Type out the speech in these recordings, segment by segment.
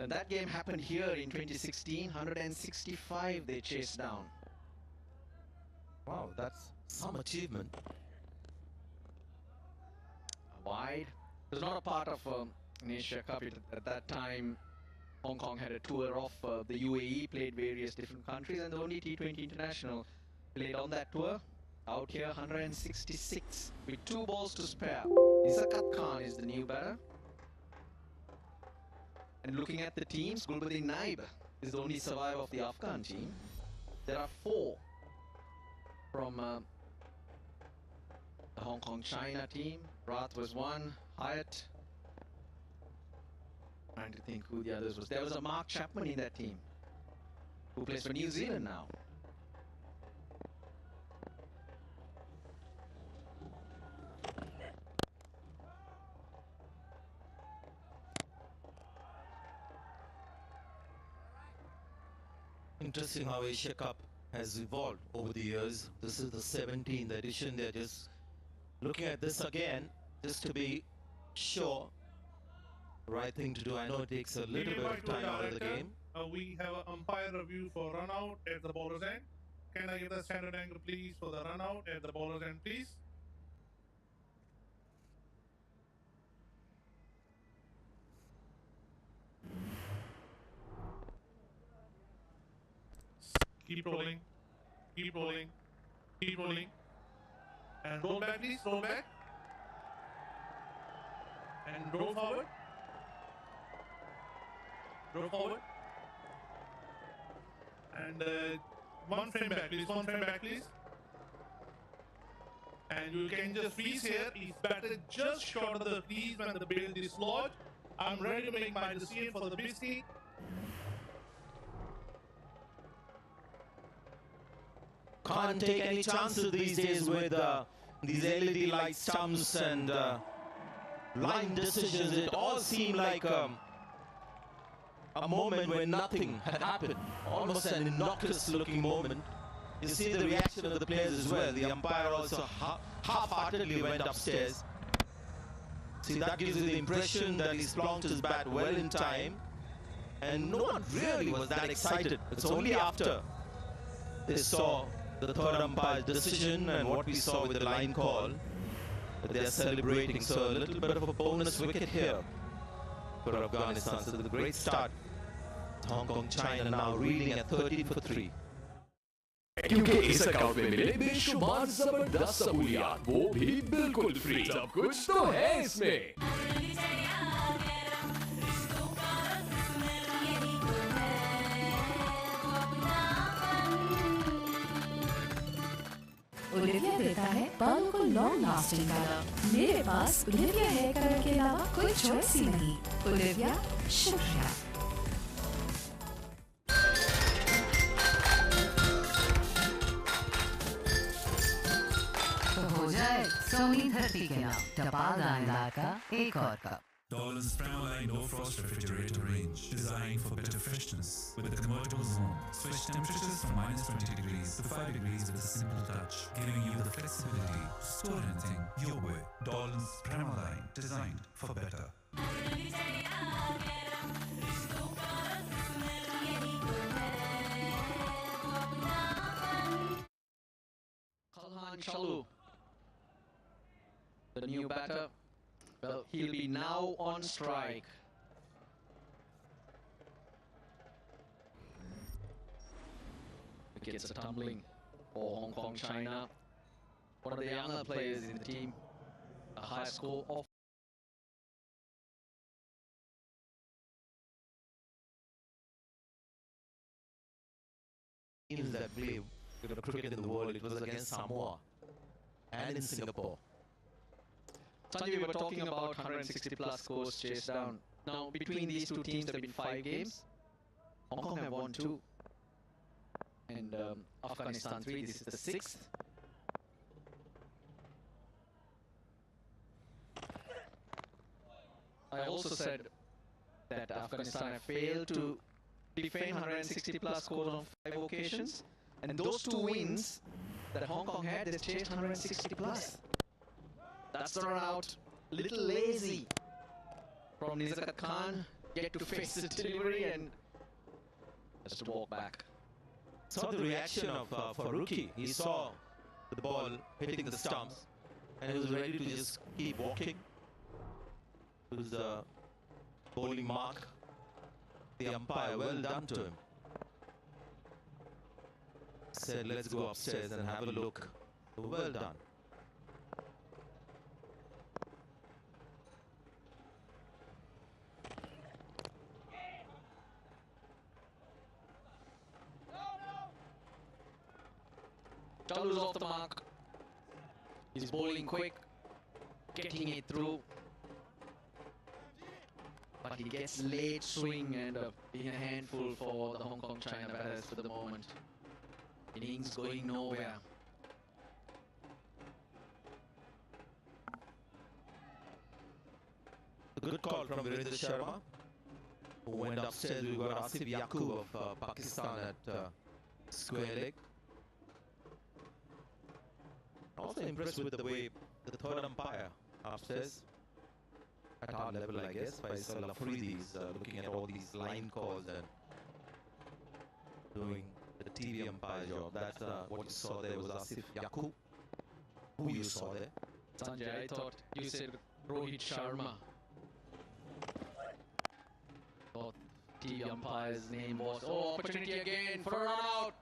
And that game happened here in 2016, 165 they chased down. Wow, that's some achievement. Wide. It was not a part of an Asia Cup. At that time, Hong Kong had a tour of the UAE, played various different countries, and the only T20 international played on that tour. Out here, 166 with 2 balls to spare. Isakat Khan is the new batter. And looking at the teams, Gulbuddin Naib is the only survivor of the Afghan team. There are 4 from the Hong Kong China team. Rath was 1, Hyatt. Trying to think who the others was. There was a Mark Chapman in that team who plays for New Zealand now. Interesting how Asia Cup has evolved over the years. This is the 17th edition. They're just looking at this again, just to be sure. Right thing to do. I know it takes a little bit of time out of the game. We have an umpire review for run out at the bowler's end. Can I get the standard angle, please, for the run out at the bowler's end, please? Keep rolling, keep rolling, keep rolling. And roll back, please, roll back. And roll forward. Roll forward. And one frame back, please, one frame back, please. And you can just freeze here. He's batted just short of the crease when the bail is lodged. I'm ready to make my decision for the biscuit. Can't take any chances these days with these LED light stumps and line decisions. It all seemed like a moment when nothing had happened. Almost an innocuous looking moment. You see the reaction of the players as well. The umpire also half-heartedly went upstairs. See, that gives you the impression that he's plonked his bat well in time. And no one really was that excited. It's only after they saw the third umpire's decision and what we saw with the line call that they're celebrating. So a little bit of a bonus wicket here for Afghanistan. So the great start. Hong Kong, China now reading at 13 for 3. क्योंकि इस account में मिले बेशुमार जबरदस्त सहूलियात, वो भी बिल्कुल free. सब कुछ तो है इसमें। ओलिविया देता है बालों को लॉन्ग लास्टिंग कलर। मेरे पास ओलिविया हेयर कलर के अलावा कोई चॉइस ही नहीं। ओलिविया, शुक्रिया। तो हो जाए सोनी धरती के नाम टपाल दानेदार का एक और cup. Dolan's Pramaline No Frost Refrigerator range, designed for better freshness with a convertible zone. Switch temperatures from -20 degrees to 5 degrees with a simple touch, giving you the flexibility to store anything your way. Dolan's Pramaline, designed for better. Kalhan Chalu, the new batter. Well, he'll be now on strike. Wickets are tumbling for Hong Kong, China. One of the younger players in the team. A high score of Teams that play cricket in the world, it was against Samoa and in Singapore. Sanjay, we were talking about 160 plus scores chased down. Now, between these two teams, there have been 5 games. Hong Kong have won 2. And Afghanistan 3. This is the 6th. I also said that Afghanistan have failed to defend 160 plus scores on 5 occasions. And those 2 wins that Hong Kong had, they chased 160 plus. That's the run out. Little lazy from Nizakat Khan. get to face the delivery and has to walk back. Saw the reaction of Faruqi. He saw the ball hitting the stumps and he was ready to just keep walking. It was a bowling mark. The umpire, well done to him. Said, let's go upstairs and have a look. Well done. Chalu's off the mark. He's bowling quick, getting it through. But he gets late swing and being a handful for the Hong Kong China batters for the moment. Innings going nowhere. A good call from Virendra Sharma, who went upstairs. We got Asif Yaqub of Pakistan at square leg. Also impressed with the way the third umpire upstairs, at our level, I guess, Faisal Afridi is looking at all these line calls and doing the TV umpire job. That's what you saw there was Asif Yaqub. Who you saw there? Sanjay, I thought you said Rohit Sharma. Thought TV umpire's name was. Oh, opportunity again for a run out.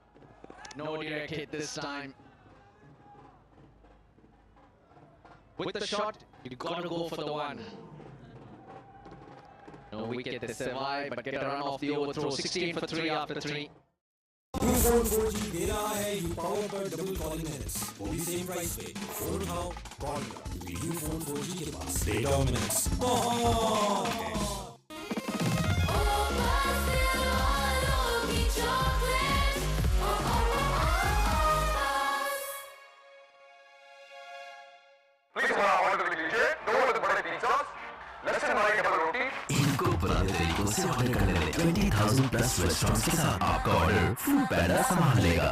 No direct hit this time. With the shot, you gotta go for the one. No wicket, they survive, but get a run off the overthrow. 16 for 3 after 3. Ufone 4G दे रहा है you power पर double calling minutes वो भी same price पे phone उठाओ call करो Ufone 4G के पास data और मिनट्स इनको पुराने तरीकों से ऑर्डर करने वाले 20,000 प्लस रेस्टोरेंट्स के साथ आपका ऑर्डर फूड पैदा संभाल लेगा।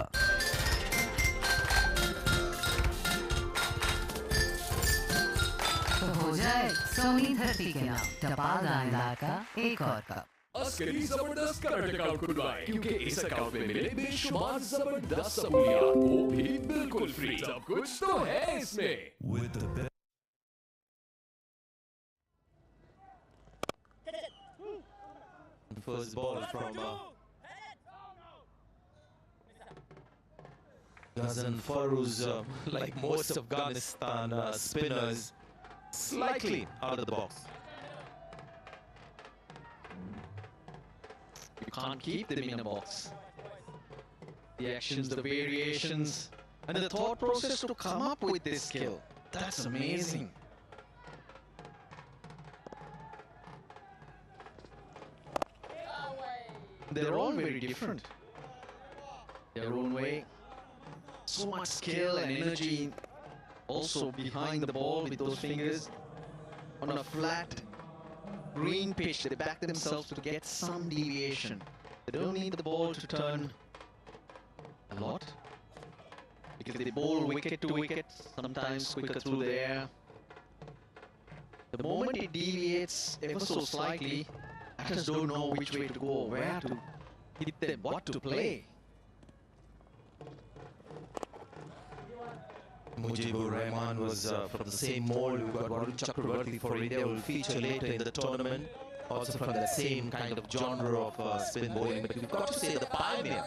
तो हो जाए सोनी धरती के नाम टपाल गांधार का एक और कप। अस्करी जबरदस्त करंट अकाउंट खुलवाएं क्योंकि इस अकाउंट में मिले बेशुमार जबरदस्त सहूलियात वो भी बिल्कुल फ्री। सब कुछ तो है इसमें। With the best First ball from Ghazan Farooz, like most Afghanistan spinners, slightly out of the box. You can't keep them in a box. The actions, the variations, and the thought process to come up with this skill. That's amazing. They're all very different. Their own way. So much skill and energy also behind the ball with those fingers. On a flat green pitch, they back themselves to get some deviation. They don't need the ball to turn a lot, because they bowl wicket to wicket, sometimes quicker through the air. The moment it deviates ever so slightly, batters don't know which way to go, where to hit them, what to play. Mujibur Rahman was from the same mold. We've got Varun Chakravarti for India, will feature later in the tournament. Also from that same kind of genre of spin bowling. But we've got to say the pioneer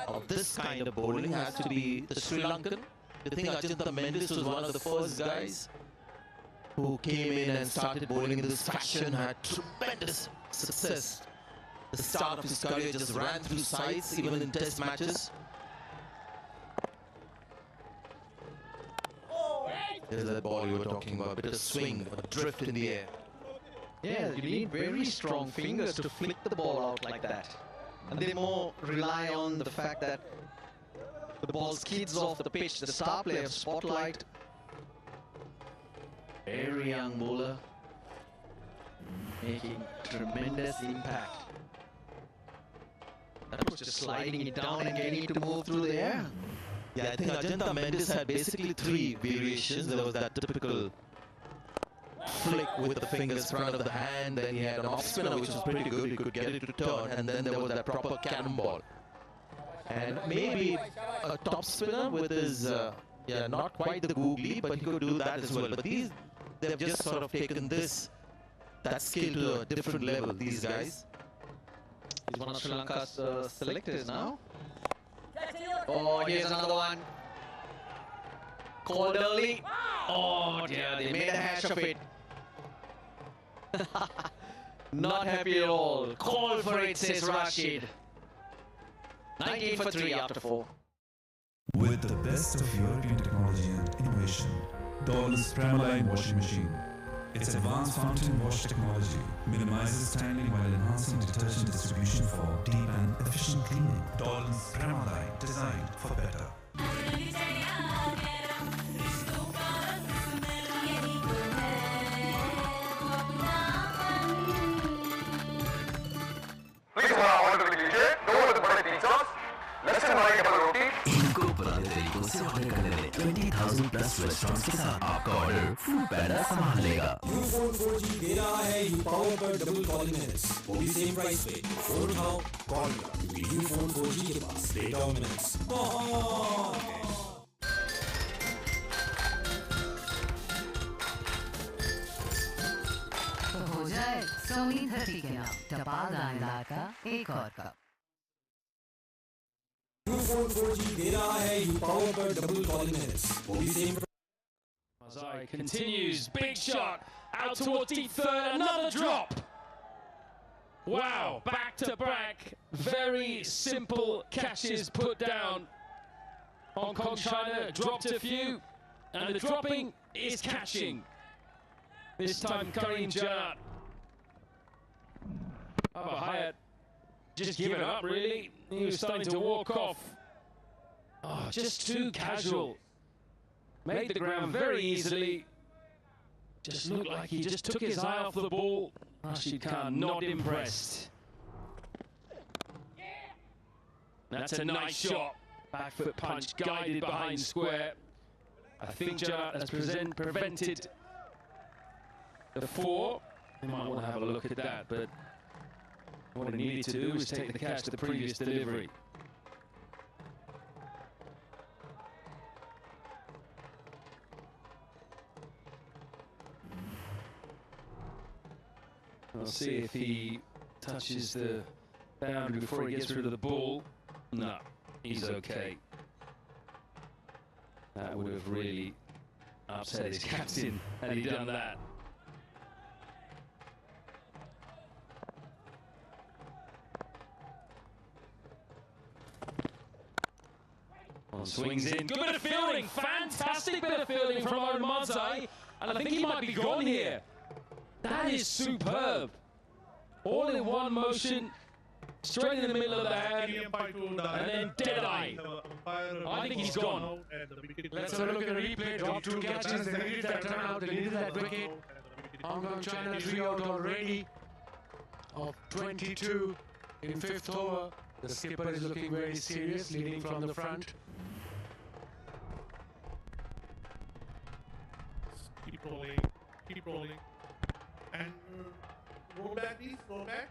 of this kind of bowling has to be the Sri Lankan. I think Ajantha Mendis was one of the first guys who came in and started bowling in this fashion, had tremendous success. The start of his career just ran through sides, even in test matches. There's that ball you were talking about, a bit of swing, a drift in the air. Yeah, you need very strong fingers to flick the ball out like that. And they more rely on the fact that the ball skids off the pitch, the star player spotlight. Very young bowler, making tremendous impact. That was just sliding it down and getting it to move through the air. Yeah, I think Ajantha Mendis had basically three variations. There was that typical flick with the fingers front of the hand. Then he had an off spinner, which was pretty good. He could get it to turn. And then there was that proper cannonball. And maybe a top spinner with his, not quite the googly, but he could do that as well. But they've just sort of taken that skill to a different level, these guys. He's one of Sri Lanka's selectors now. Oh, here's another one. Called early. Oh dear, they made a hash of it. Not happy at all. Call for it, says Rashid. 19 for 3 after 4. With the best of European technology and innovation, Dolan's Premaline washing machine. Its advanced fountain wash technology minimizes standing while enhancing detergent distribution for deep and efficient cleaning. Dolan's Premaline, designed for better. Please order the लीजिए 2 with बड़े pizzas, लस्सी मलाई double रोटी। इनको पुराने तरीकों से order करने में 20,000 plus restaurants के साथ आपका ऑर्डर फूड पैंडा संभाल लेगा। यूफोन 4G दे रहा है यू पावर पर डबल कॉलिंग मिनट्स, वो भी सेम प्राइस पे। फोन उठाओ, कॉल करो, क्योंकि यूफोन 4G के पास डेटा और मिनट्स बहुत है। तो हो जाए सोनी 30 के नाम टपाल दानेदार का एक और कप। यूफोन 4G दे रहा है यू पावर पर डबल कॉलिंग मिनट्स, वो भी same. Mazai continues, big shot out towards deep third, another drop. Wow, back to back, very simple catches put down. Hong Kong China dropped a few, and the dropping is catching. This time Karim Janat. Abba Hayat just given up really. He was starting to walk off. Oh, just too casual. Made the ground very easily. Just looked like he just took his eye off the ball. Rashid Khan not impressed. That's a nice shot. Back foot punch guided behind square. I think Janat has prevented the 4. They might want to have a look at that, but what he needed to do was take the catch to the previous delivery. We'll see if he touches the boundary before he gets rid of the ball. No, he's okay. That would have really upset his captain had he done that. Swings in, good bit of fielding, fantastic bit of fielding from Mazai, and I think he might be gone here. That is superb. All in one motion, straight in the middle of the hand, and then dead eye. I think he's gone. Let's have a look at the replay. Drop 2 catches, they needed that turnout, they needed that wicket. Hong Kong China 3 out already of 22 in 5th over. The skipper is looking very serious, leading from the front. Keep rolling. And roll back please, roll back.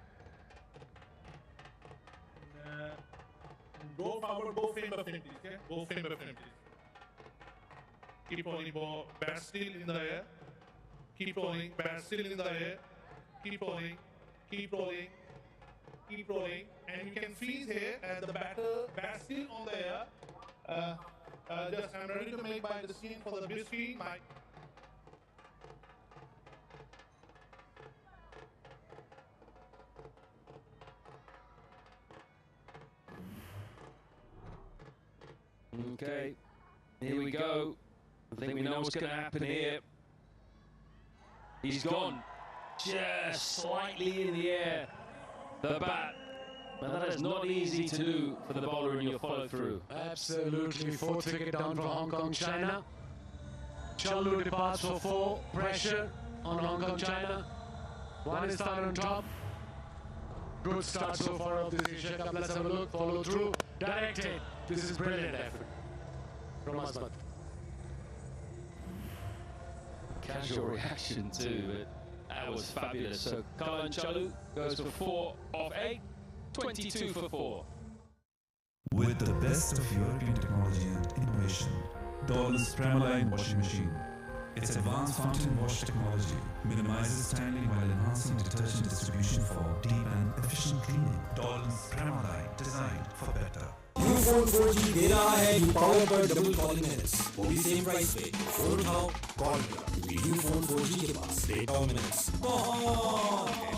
Go forward, go frame by frame please, okay? Go frame by frame please. Keep rolling, ball, bat still in the air. Keep rolling, bat still in the air. Keep rolling, keep rolling, keep rolling. And you can freeze here and the batter, bat still on the air. Just I'm ready to make my decision for the big screen. Okay, here we go. I think we know what's going to happen here. He's gone. Just slightly in the air. The bat. But that is not easy to do for the bowler in your follow through. Absolutely. 4th wicket down for Hong Kong China. Challu departs for 4. Pressure on Hong Kong China. 1 is found on top. Good start so far of this Asia Cup. Let's have a look. Follow through. Directed. This is brilliant effort from Asmat. casual reaction too, but that was fabulous. So Kalan Chalu goes for 4 of 8, 22 for 4. With the best of European technology and innovation, Dolan's Premaline washing machine. Its advanced fountain wash technology minimizes styling while enhancing detergent distribution for deep and efficient cleaning. Dolan's Premaline, designed for better. Ufone 4G दे रहा है you power पर double calling minutes, वो भी same price पे। Phone उठाओ, call करो, क्योंकि Ufone 4G के पास डेटा और मिनट्स बहुत है।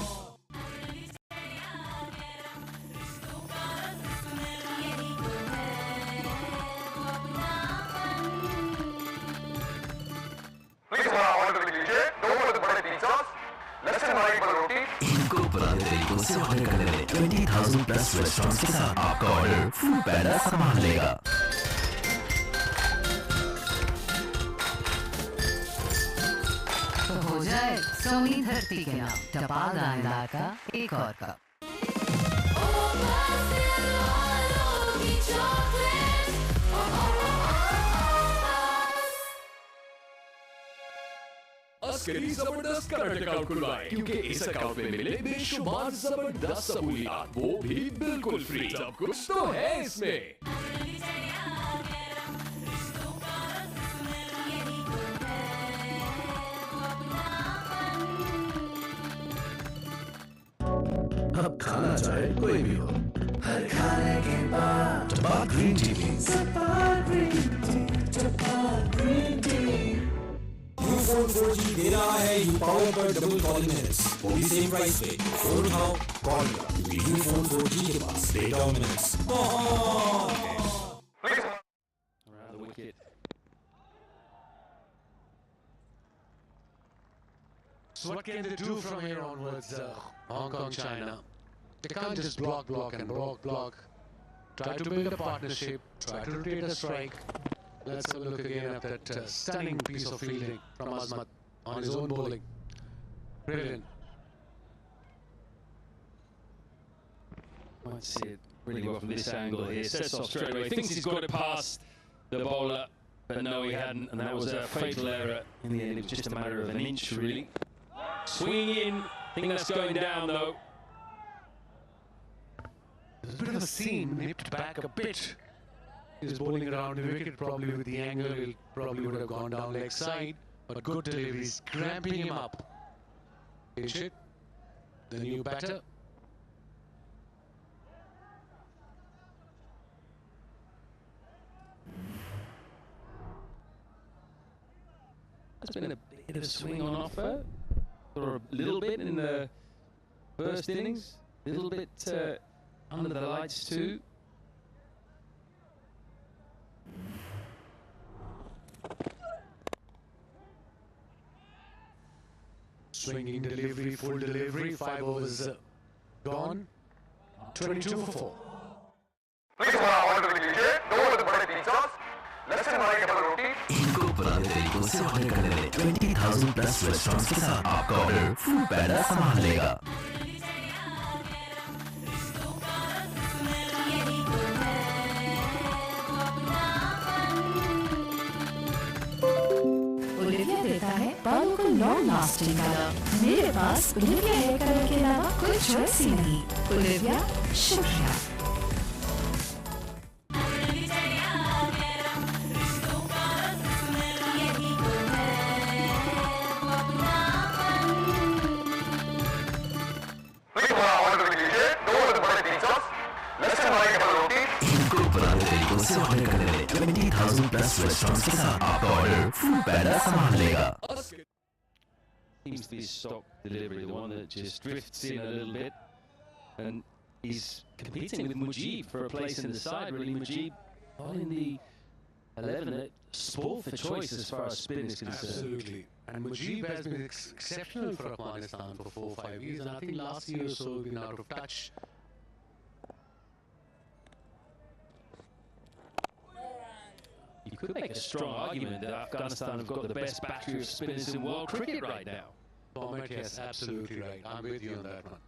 इनको पुराने तरीकों से ऑर्डर करने में 20,000 प्लस रेस्टोरेंट्स के साथ आपका ऑर्डर फूड पैदा संभाल लेगा। तो हो जाए सोनी धरती के नाम टपाल दानदार का एक और कप। अस्करी जबरदस्त करंट अकाउंट खुलवाएं, क्योंकि इस अकाउंट में मिले बेशुमार जबरदस्त सहूलियात, वो भी बिल्कुल फ्री। सब कुछ तो है इसमें। अब खाना चाहे कोई भी हो, हर खाने के बाद टपाल ग्रीन टी प्लीज। टपाल ग्रीन टी, टपाल ग्रीन टी। यूफोन 4G दे रहा है यू पावर पर डबल कॉलिंग मिनट्स, वो भी सेम प्राइस पे। फोन उठाओ, कॉल करो, क्योंकि यूफोन 4G के पास डेटा और मिनट्स बहुत है। Around the wicket. So what can they do from here onwards, Hong Kong, China? They can't just block and block. Try to build a partnership, try to rotate a strike. Let's have a look again at that stunning piece of fielding from Azmat on his own bowling. Brilliant. Might see it really well from this angle here. Sets off straight away. Thinks he's got it past the bowler, but no, he hadn't, and that was a fatal error. In the end, it was just a matter of an inch, really. Swinging in. I think that's going down, though. There's a bit of a seam, nipped back a bit. He's bowling around the wicket, probably with the angle, he probably would have gone down leg side, but good deliveries, cramping him up. Pitch it, the new batter. There's been a bit of swing on offer, or a little bit in the first innings, a little bit under the lights too. Swinging delivery, full delivery, 5 overs gone, 22 for 4. इनको पुराने तरीकों से order करने में 20,000 plus restaurants के साथ आपका order food पैदा संभाल लेगा। ओलिविया देता है बालों को लॉन्ग लास्टिंग कलर। मेरे पास ओलिविया हेयर कलर के अलावा कोई चॉइस ही नहीं। ओलिविया, शुक्रिया। इनको पुराने तरीकों से ऑर्डर करने में 20,000 प्लस रेस्टोरेंट्स के साथ आपका ऑर्डर फूड पैदा संभाल लेगा। Seems to be a stock delivery, the one that just drifts in a little bit, and he's competing with Mujib for a place in the side. Really, Mujib not in the 11, spoiled for choice as far as spin is concerned. Absolutely. And Mujib has been exceptional for Afghanistan for 4 or 5 years, and I think last year or so been out of touch. You could make a strong argument that Afghanistan have got the best battery of spinners in world cricket right now. Format, yes, absolutely right. I'm with you on that one.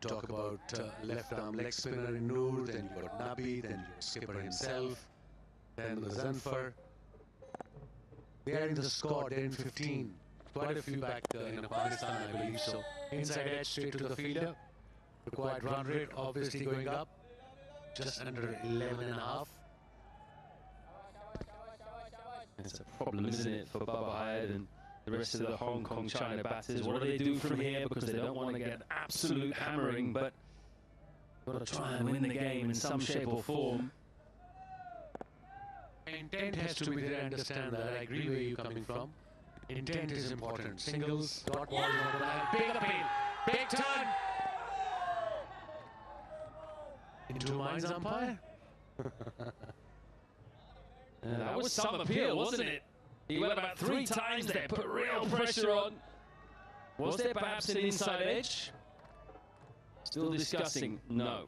Talk about left arm leg spinner in Noor, then you got Nabi, then your skipper himself, then the Zanfar. They are in the squad, they're in 15. Quite a few back in Afghanistan, I believe so. Inside edge, straight to the fielder. Required run rate, obviously going up. Just under 11.5. It's a problem, isn't it, for Baba Hyde and the rest of the Hong Kong China batters. What do they do from here? Because they don't want to get an absolute hammering, but got to try and win the game in some shape or form. Intent has to be there, understand that. I agree where you're coming from. Intent is important. Singles, dot balls on the line. Big appeal, big turn. Into minds, umpire. That was some appeal, wasn't it? He went about 3 times there, put real pressure on. Was there perhaps an inside edge? Still discussing. No.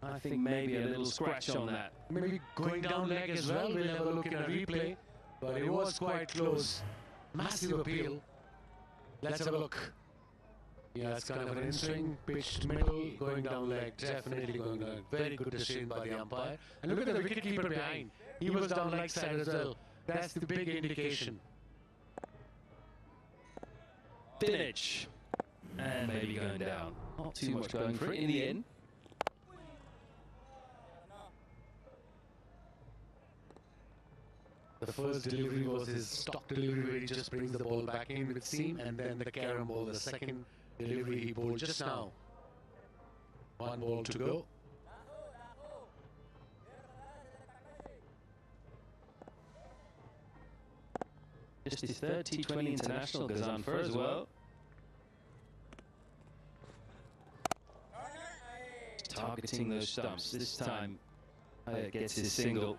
I think maybe a little scratch on that. Maybe going down leg as well. We'll have a look in a replay. But it was quite close. Massive appeal. Let's have a look. Yeah, it's kind of an in-swing, pitched middle, going down leg, definitely going down. Very good decision by the umpire. And look at the wicketkeeper behind. He was down leg side as well. That's the big indication. Finish. And maybe going down. Not too much going for it in the end. The first delivery was his stock delivery where he just brings the ball back in with seam, and then the carom ball, the second delivery he bowled just now. 1 ball to go. Just his third T20 international goes on for as well. Targeting those stumps. This time gets his single.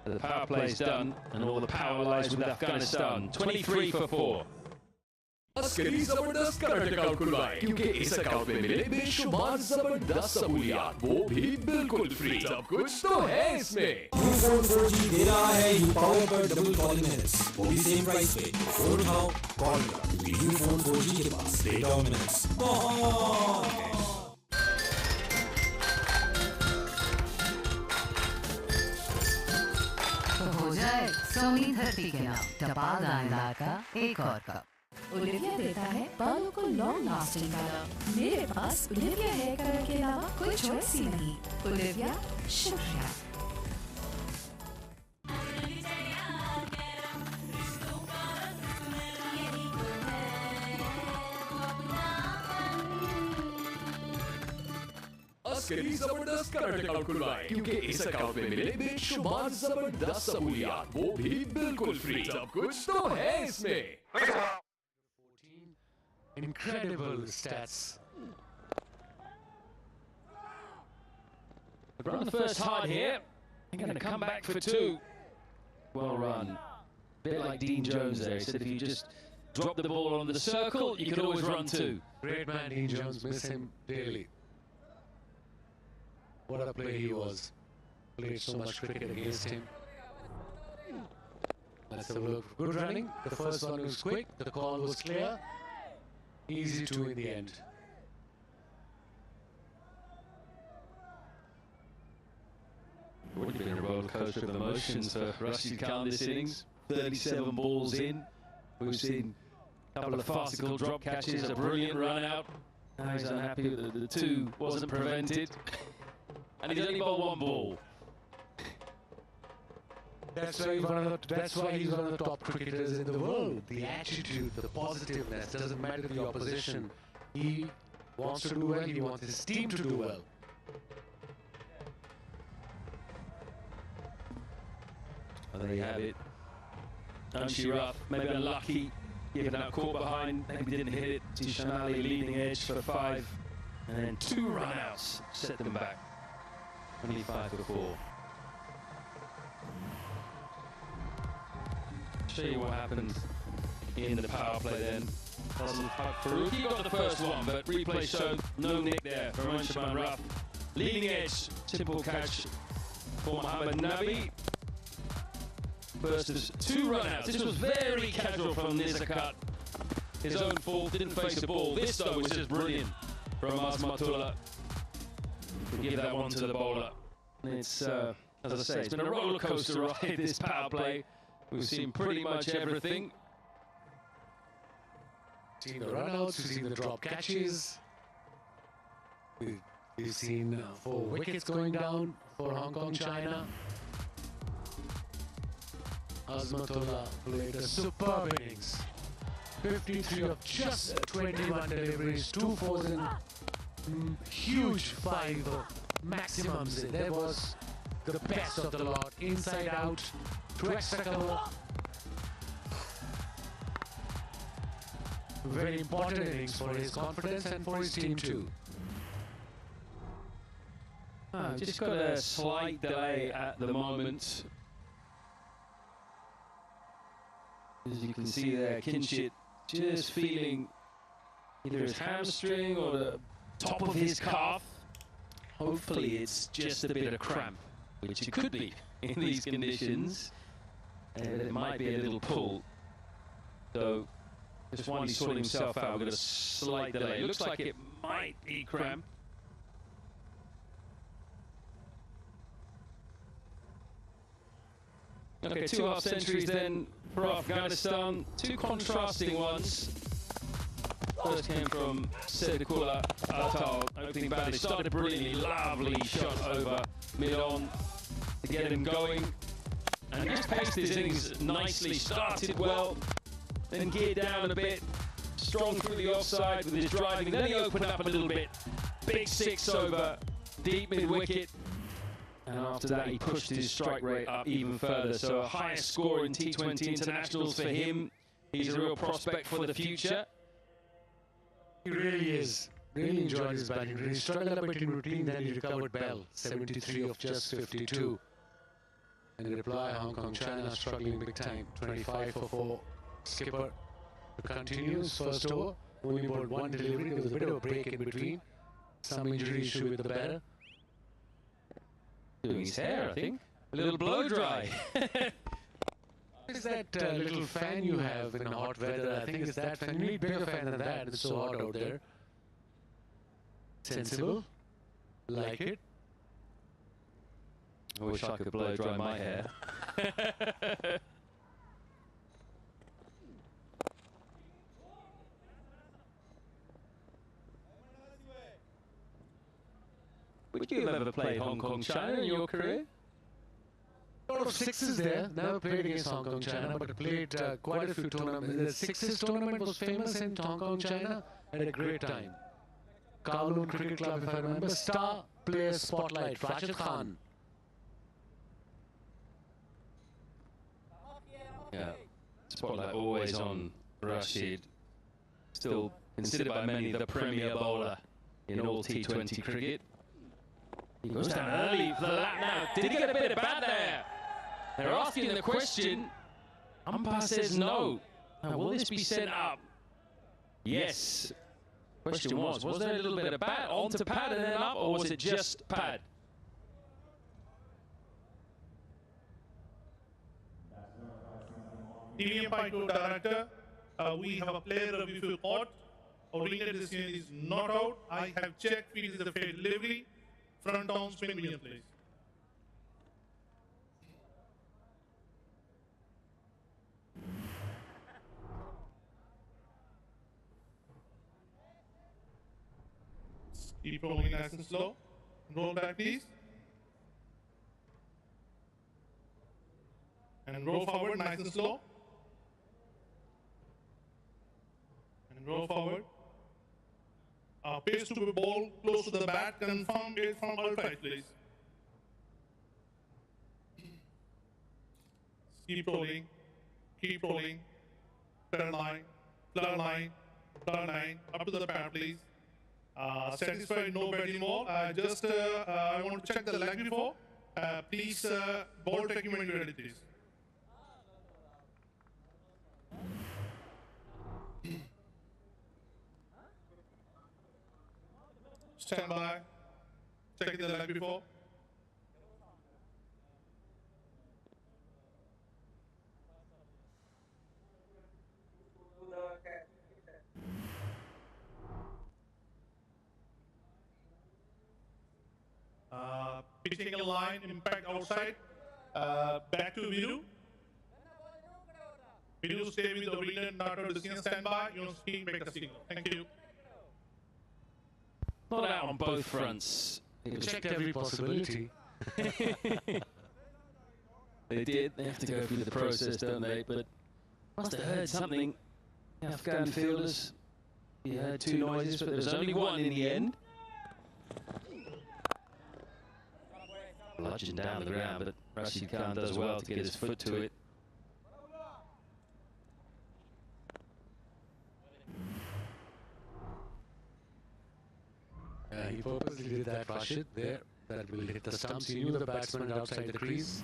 The power play's done, and all the power lies with Afghanistan. 23 for 4. Askari जबरदस्त current account खुलवाएं क्योंकि इस account में मिले बेशुमार जबरदस्त सहूलियात वो भी बिल्कुल फ्री सब कुछ तो है इसमें यूफोन 4G दे रहा है यू पावर पर डबल कॉलिंग मिनट्स वो भी सेम प्राइस पे फोन उठाओ कॉल करो यूफोन 4G के पास डेटा और मिनट्स तो हो जाए सोनी धरती के नाम टपाल दानेदार का एक और कप। ओलिविया देता है बालों को लॉन्ग लास्टिंग कलर। मेरे पास ओलिविया हेयर कलर के अलावा कोई चॉइस ही नहीं। ओलिविया शुक्रिया। अस्करी जबरदस्त करंट अकाउंट खुलवाएं क्योंकि इस अकाउंट में मिले बेशुमार जबरदस्त सहूलियात वो भी बिल्कुल फ्री सब कुछ तो है इसमें Incredible stats. Run the first hard here. They're going to come back for 2. Well run. Bit like Dean Jones there. He said if you just drop the ball on the circle, you could always run 2. Great man, Dean Jones. Miss him dearly. What a play he was. Played so much cricket against him. Let's have a look. Good running. The first one was quick. The call was clear. Easy 2 in the end. It would have been a roller coaster of emotions for Rashid Khan this innings. 37 balls in. We've seen a couple of farcical drop catches, a brilliant run out. Now he's unhappy that the 2 wasn't prevented. And he's only bowled 1 ball. That's why he's one of the top cricketers in the world. The attitude, the positiveness, doesn't matter to the opposition. He wants to do well, he wants his team to do well. Well, there you have it. Unsharaf, maybe unlucky, given that caught behind, maybe didn't hit it. Tishan Ali leading edge for 5. And then 2 run-outs set them back. Only 5 for 4. Show you what happened in the power play then. Faruqi got the first one, but replay showed no nick there for Shaban Ruff. Leading edge, simple catch for Mohammad Nabi. First of 2 run-outs. This was very casual from Nizakat. His own fault, didn't face the ball. This though was just brilliant from Azmatullah to give that one to the bowler. It's, as I say, it's been a roller coaster ride, this power play. We've seen pretty much everything. Seen the runouts, we've seen the drop catches. We've seen 4 wickets going down for Hong Kong, China. Azmatullah played a superb innings. 53 of just 21 deliveries, 2 fours and huge 5 maximums. There was the best of the lot, inside out, to extra cover. Very important innings for his confidence and for his team too. Just got a slight delay at the moment. As you can see there, Kinshit just feeling either his hamstring or the top of his calf. Hopefully it's just a bit of cramp, which it could be in these conditions. And it might be a little pull. So just while he's sorting himself out, we've got a slight delay. It looks like it might be cramp. Okay, 2 half centuries then for Afghanistan. 2 contrasting ones. First came from Sedikula Atal, opening bat. He started brilliantly, lovely shot over mid-on to get him going. And he just paced his innings nicely, started well, then geared down a bit, strong through the offside with his driving, then he opened up a little bit. Big 6 over, deep mid-wicket. And after that, he pushed his strike rate up even further. So a higher score in T20 internationals for him. He's a real prospect for the future. He really is. Really enjoyed his batting. He struggled a bit in routine, then he recovered well. 73 of just 52. And in reply, Hong Kong, China struggling big time. 25 for 4. Skipper continues first over. Only bowled 1 delivery. There was a bit of a break in between. Some injury issue with the batter. Doing his hair, I think. A little blow dry. Is that little fan you have in hot weather? I think it's that fan. You need bigger fan than that. It's so hot out there. Sensible. Like it. I wish I could blow dry my hair. Would you have ever played Hong Kong, China in your career? A lot of sixes there. Never played against Hong Kong, China, but played quite a few tournaments. The sixes tournament was famous in Hong Kong, China. Had a great time. Kowloon Cricket Club, if I remember. Star player spotlight, Rashid Khan. Yeah, spotlight always on Rashid. Still considered by many the premier bowler in all T20 cricket. He goes down early for the lap now. Did he get a bit of bat there? They're asking the question. Umpire says no. Now, will this be sent up? Yes. Question was there a little bit of bat onto pad and then up, or was it just pad? TVM by to director, we have a player review report. Our leader decision is not out. I have checked field is a fair delivery. Front on spin million please. Keep rolling nice and slow. Roll back please. And roll forward nice and slow. And roll forward. Pace to the ball close to the bat. Confirm it from outside, please. Keep rolling. Keep rolling. Turn line. Turn line. Turn line. Up to the pad, please. Satisfied, no bad anymore. I want to check the leg before. Please, ball taking when you're ready, please. Stand by. Check the leg before. Pitching a line, impact outside. Back to view. Will you stay with the brilliant Nato decision standby? Your speed make a signal. Thank you. Not out on both fronts. They checked every possibility. They did. They have to go through the process, don't they? But must have heard something. The Afghan fielders. He heard two noises, but there was only one in the end. Bludgeoned down the ground, but Rashid Khan does well to get his foot to it. He purposely did that, Rashid, there. That will hit the stumps. He knew the batsman outside the crease.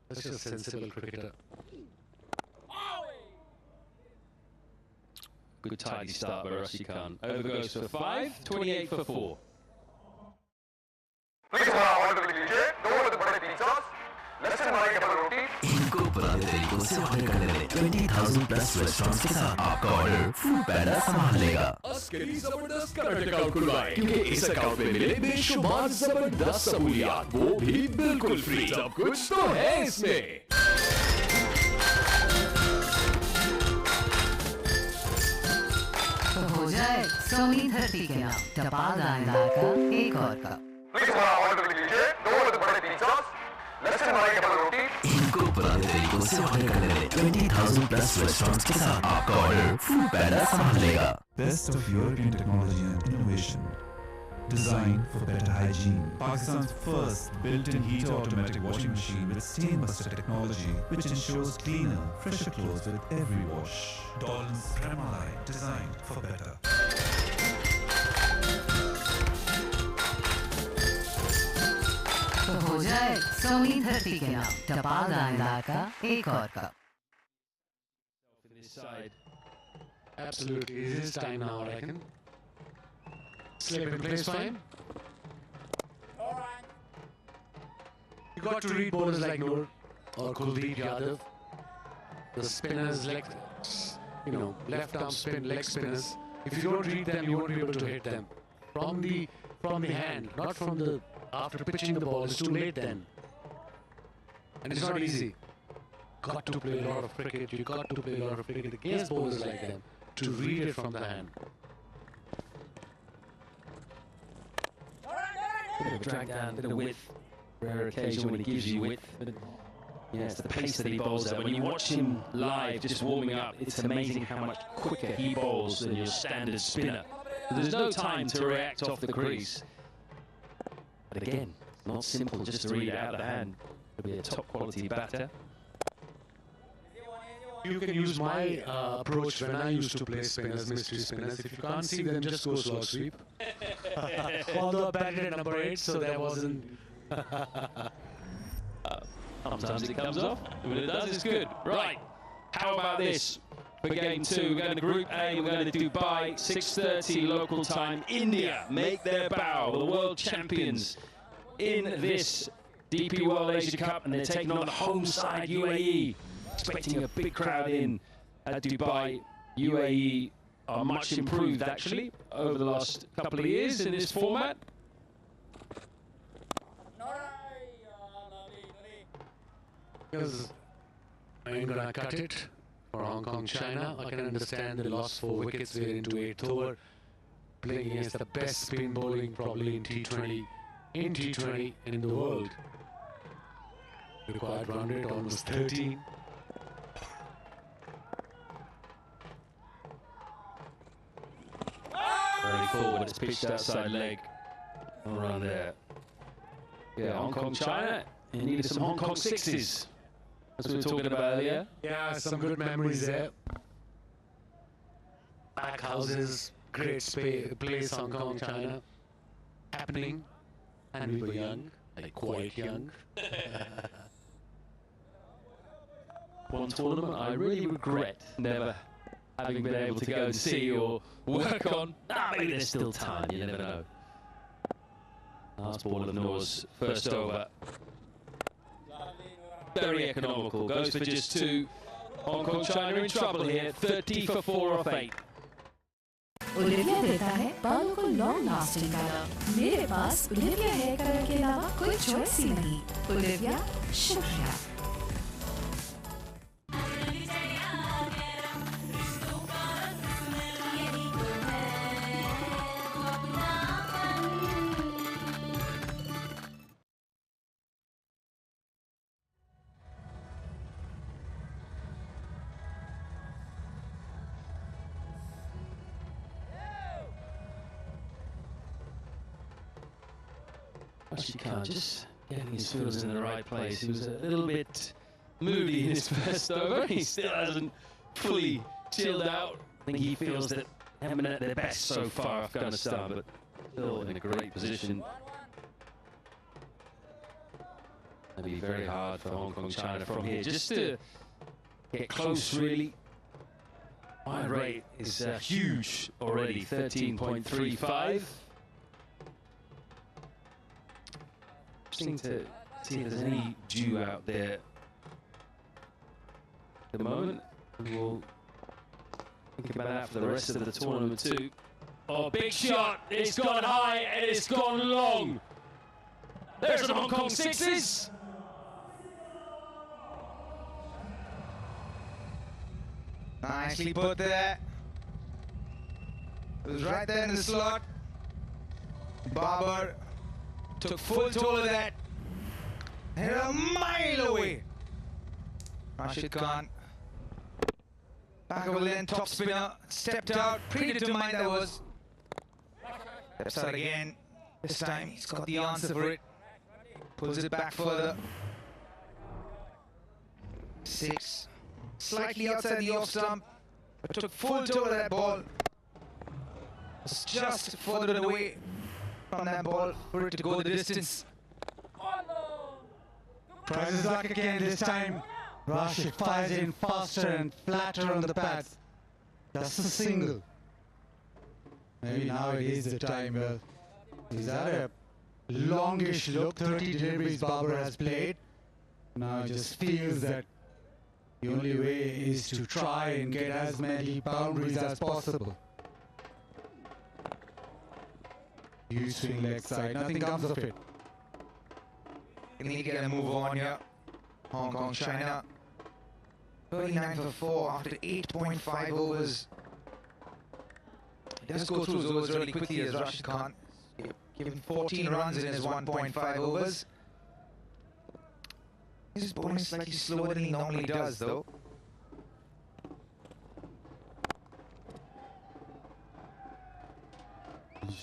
That's just a sensible cricketer. Good tidy start by Rashid Khan. Over goes for 5, 28 for 4. Please allow order to be DJ. Don't let the body pizzas. Let's हमारे couple रोटी इनको पुराने तरीकों से order करने में 20,000 plus restaurants के साथ आपका ऑर्डर फूड पैंडा संभाल लेगा। अस्करी जबरदस्त करंट अकाउंट खुलवाएं क्योंकि इस अकाउंट में मिले बेशुमार जबरदस्त सहूलियात, वो भी बिल्कुल फ्री। सब कुछ तो है इसमें। तो हो जाए सोनी 30 के नाम टपाल दानदार का एक और cup. Please allow order to be DJ. Don't let the body pizzas. Let's हमारे कपल रोटी इनको पुराने तरीकों से ऑर्डर करने में 20,000 प्लस रेस्टोरेंट्स के साथ आपका ऑर्डर फूड पैंडा संभाल लेगा। Best of European technology and innovation. Designed for better hygiene. Pakistan's first built-in heater automatic washing machine with stainbuster technology, which ensures cleaner, fresher clothes with every wash. Dolan's Premaline, designed for better. तो हो जाए सोनी 30 के नाम टपाल दानदार का एक और cup. Absolutely, it is his time now, I reckon. Slip in place fine. You got to read bowlers like Noor or Kuldeep Yadav. The spinners, left arm spin, leg spinners. If you don't read them, you won't be able to hit them. From the hand, not from the after pitching the ball. It's too late then. And it's not easy. Got to play a lot of cricket. You got to play a lot of cricket against bowlers like them to read it from the hand. Bit of a drag down, bit of width. Rare occasion when he gives you width. But yeah, it's the pace that he bowls at. When you watch him live, just warming up, it's amazing how much quicker he bowls than your standard spinner. There's no time to react off the crease. But again, not simple just to read it out of the hand. He'll be a top quality batter. You can use my approach when I used to play spinners, mystery spinners. If you can't see them, just go slow sweep. Although I batted at number 8, so that wasn't... Sometimes it comes off. When it does, it's good. Right, how about this? For game 2, we're going to Group A, we're going to Dubai, 6:30 local time. India make their bow, the world champions in this DP World Asia Cup, and they're taking on the home side UAE. Expecting a big crowd in at Dubai. UAE are much improved actually over the last couple of years in this format. Because I ain't gonna cut it for Hong Kong, China. I can understand they lost 4 wickets. They're into 8th over, playing against the best spin bowling probably in T20 and in the world. Required run rate almost 13. Very forward, it's pitched outside leg. All around there. Yeah, Hong Kong, China. He needed some Hong Kong sixes, as we were talking about earlier. Yeah, some good memories there. Back houses, great place, Hong Kong, China. Happening, and we were young, like quite young. One tournament I really regret never having been able to go and see or work on. Maybe there's still time, you never know. Last ball of Noor's first over. Very economical, goes for just 2. Hong Kong, China in trouble here, 30 for 4 off 8. Olivia देता है बालों को long lasting colour. मेरे पास Olivia hair colour के अलावा कोई choice ही नहीं। Olivia शुक्रिया। Rashid Khan just getting his fielders in the right place. He was a little bit moody in his first over. He still hasn't fully chilled out. I think he feels that they haven't been at their best so far, Afghanistan, but still in a great position. It'll be very hard for Hong Kong, China from here just to get close, really. My rate is huge already, 13.35. Interesting to see if there's any dew out there at the moment. We'll think about that for the rest of the tournament too. Oh, big shot! It's gone high and it's gone long. There's some Hong Kong sixes. Nicely put there. It was right there in the slot. Barber took full toll of that. Hit a mile away. Rashid Khan. Back of a lane, top spinner. Stepped out. Predetermined that was. Steps out again. This time he's got the answer for it. Pulls it back further. 6. Slightly outside the off stump, but took full toll of that ball. Was just further away from that ball for it to go the distance. Tries his luck again this time. Rashid fires in faster and flatter on the pads. Just a single. Maybe now it is the time. He's had a longish look, 30 deliveries Barber has played. Now he just feels that the only way is to try and get as many boundaries as possible. Huge swing leg side, nothing comes of it. You need to get a move on here. Hong Kong, China. 39 for 4 after 8.5 overs. He does go through his overs really quickly as Rashid Khan. Given 14 runs in his 1.5 overs. His bowling is slightly slower than he normally does, though.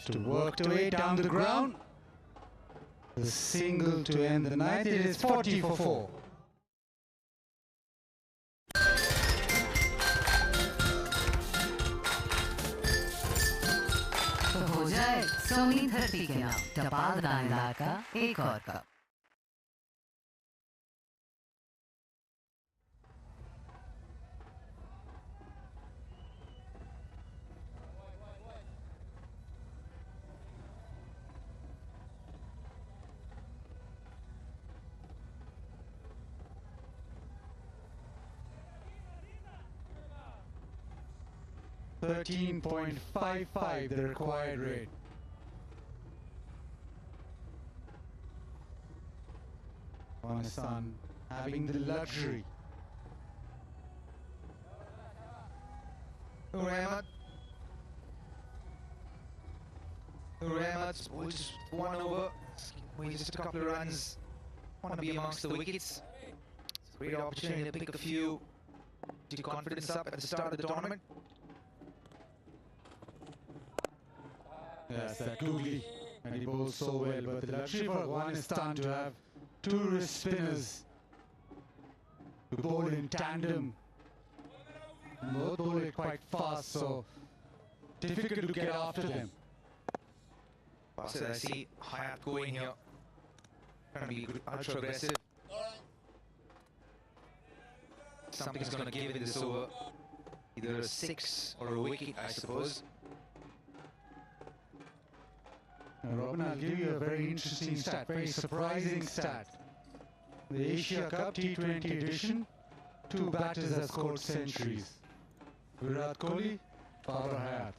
To work to it down the ground. The single to end the night. It is 40 for 4. तो हो जाए सोनी धरती के नाम टपाल दानेदार का एक और cup. $13.55 the required rate. Afghanistan having the luxury. Rahmat. Rahmat's ball just 1 over. We just a couple of runs. Want to be amongst the wickets. It's a great opportunity to pick a few. Get confidence up at the start of the tournament. Yes, that Googly, and he bowls so well, but the luxury for Afghanistan to have 2 wrist spinners who bowl in tandem. And both bowl it quite fast, so difficult to get after them. So I see Hayat going here. Trying to be ultra aggressive. Something's going to give it this over. Either a 6 or a wicket, I suppose. Now, Robin, I'll give you a very interesting stat, very surprising stat. The Asia Cup T20 edition, 2 batters have scored centuries. Virat Kohli, Babar Hayat.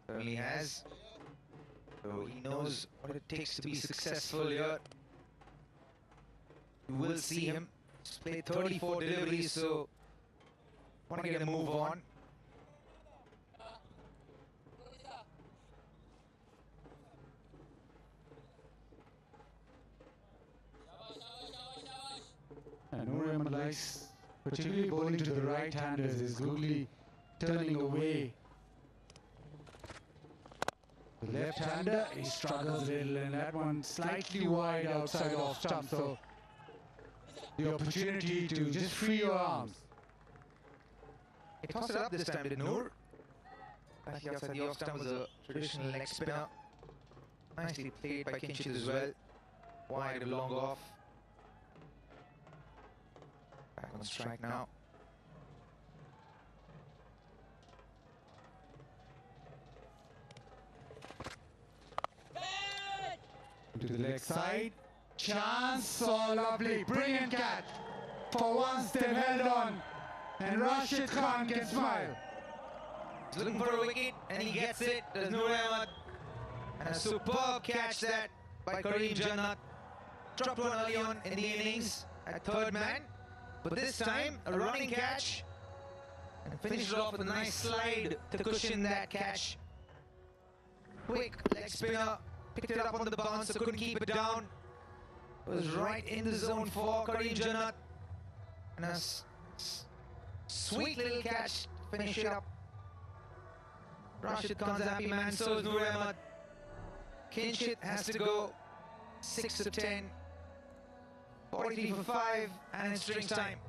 Certainly has. So he knows what it takes to be successful here. You will see him. He's played 34 deliveries, so want to get a move on. And Noor Ahmed likes particularly bowling to the right-handers. Is Googly turning away The left-hander, he struggles a little, and that one slightly wide outside off stump, so the opportunity to just free your arms. He tossed it up this time, did Noor. Back outside the off stump was a traditional leg spinner. Nicely played by Kinshit as well. Wide and long off. Back on strike now. To the leg side. Chance, so lovely. Brilliant catch. For once they've held on. And Rashid Khan can smile. He's looking for a wicket and he gets it. There's Noor Ahmed. And a superb catch that by Kareem Jannat. Dropped one early on in the innings at third man. But this time, a running catch. And finished it off with a nice slide to cushion that catch. Quick leg spinner. Picked it up on the bounce, so couldn't keep it down. It was right in the zone for Kareem Jannat. And a sweet little catch to finish it up. Rashid Khan's a happy man, so is Noor Ahmed. Kinshit has to go 6 of 10. 43 for 5 and it's strings time.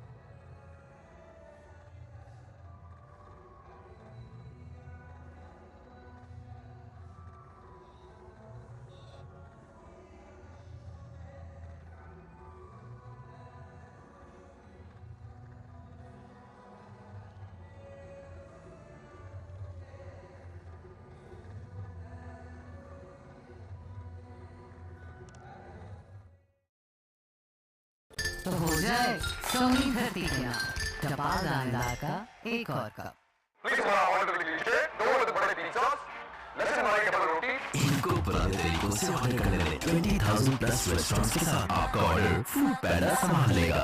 तो हो जाए सोनी धरती के नाम टपाल दानदार का एक और cup. Please allow order to be cliche. No order the bade pizzas. Less than my roti. इनको पुराने तरीकों से ऑर्डर करने में 20,000 प्लस रेस्टोरेंट्स के साथ आपका ऑर्डर फूड पैदा संभाल लेगा।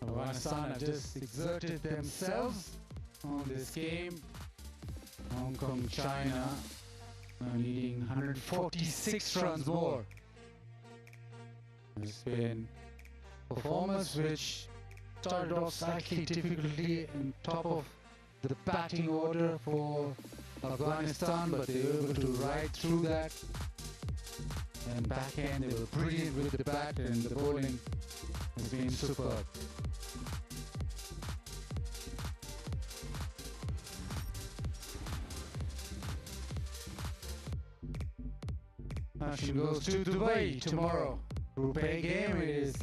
Afghanistan have just exerted themselves on this game. Hong Kong, China are needing 146 runs more. There's been performance which started off slightly difficultly on top of the batting order for Afghanistan, but they were able to ride through that. And backhand, they were brilliant with the bat, and the bowling has been superb. Action goes to Dubai tomorrow. Group A game, it is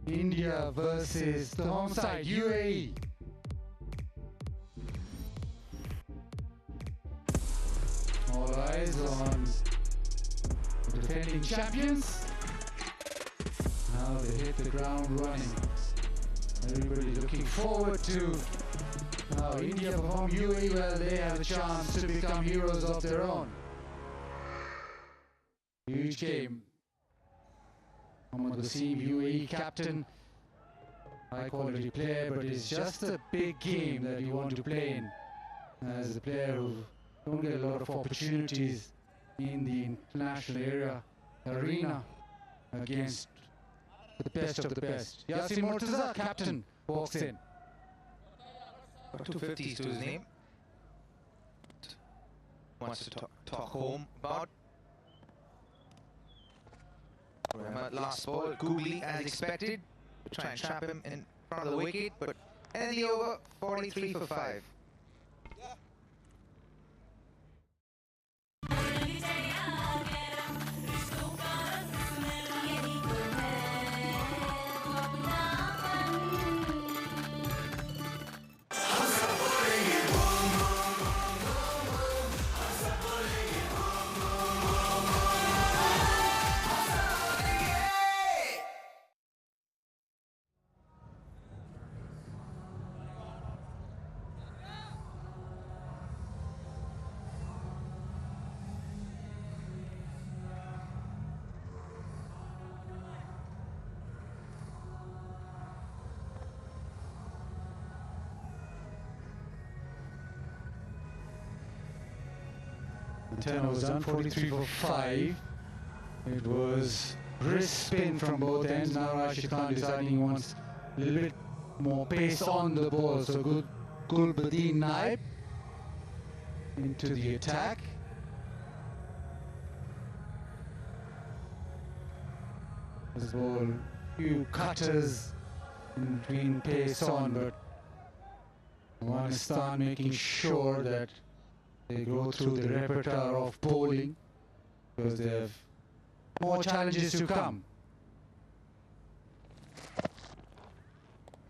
India versus the home side, UAE. All eyes on the defending champions. Now they hit the ground running. Everybody looking forward to how India perform UAE. Well, they have a chance to become heroes of their own. Huge game. Mohammad Wasim, UAE captain, high quality player, but it's just a big game that you want to play in as a player who don't get a lot of opportunities in the international arena against the best of the best. Yasin Murtaza, captain, walks in. Got 250s to his name. Wants to talk home about. Last ball, googly as expected. Try and trap him in front of the wicket, but end the over, 43 for 5. 10 was done, 43 for 5. It was wrist spin from both ends. Now Rashid Khan deciding he wants a little bit more pace on the ball. So good Gulbadin Naib into the attack. This ball, few cutters in between pace on, but Afghanistan making sure that they go through the repertoire of bowling because they have more challenges to come.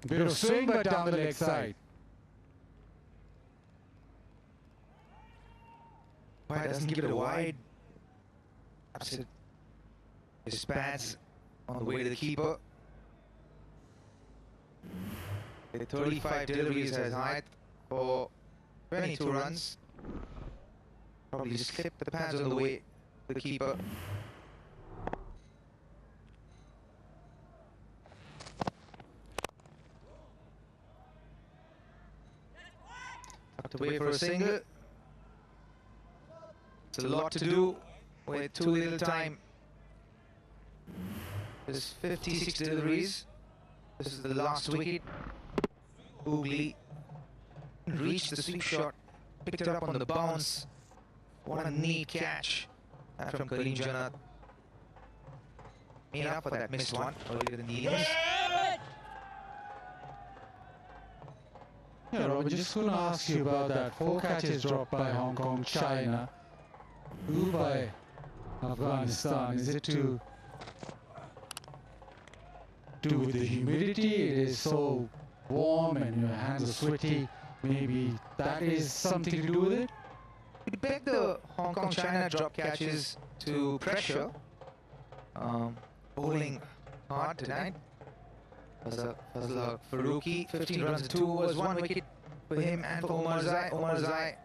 Bit of swing, but down the leg side. Why doesn't give it a wide? Upset his pads on the way to the keeper. The 35 deliveries as height for 22 runs. Probably just clip the pads on the way to the keeper. Tucked away for a single. It's a lot to do with too little time. There's 56 deliveries. This is the last wicket. Oogly reached the sweep shot, picked it up on the bounce. What a neat catch. That from Karim Jannat. Made up for that missed one earlier in the innings. Yeah, Robert, just going to ask you about that. 4 catches dropped by Hong Kong, China. 2 by Afghanistan. Is it to do with the humidity? It is so warm and your hands are sweaty. Maybe that is something to do with it? We beg the Hong Kong China drop catches to pressure. Bowling hard tonight. Fazla Farooqi, 15 runs and 2 was 1 wicket for him and for Omar Zai. Omar Zai,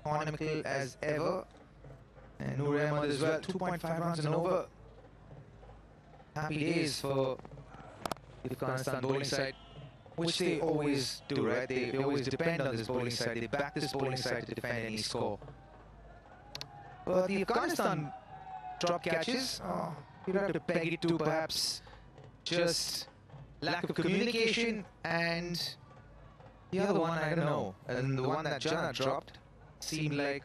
ornamental as ever. And Noor Ahmed as well, 2.5 runs and over. Happy days for the Afghanistan bowling side, which they always do, right? They always depend on this bowling side. They back this bowling side to defend any score. But the Afghanistan drop catches, you'd have to peg it to perhaps just lack of communication, and the other one, I don't know. And the one that Jannat dropped seemed like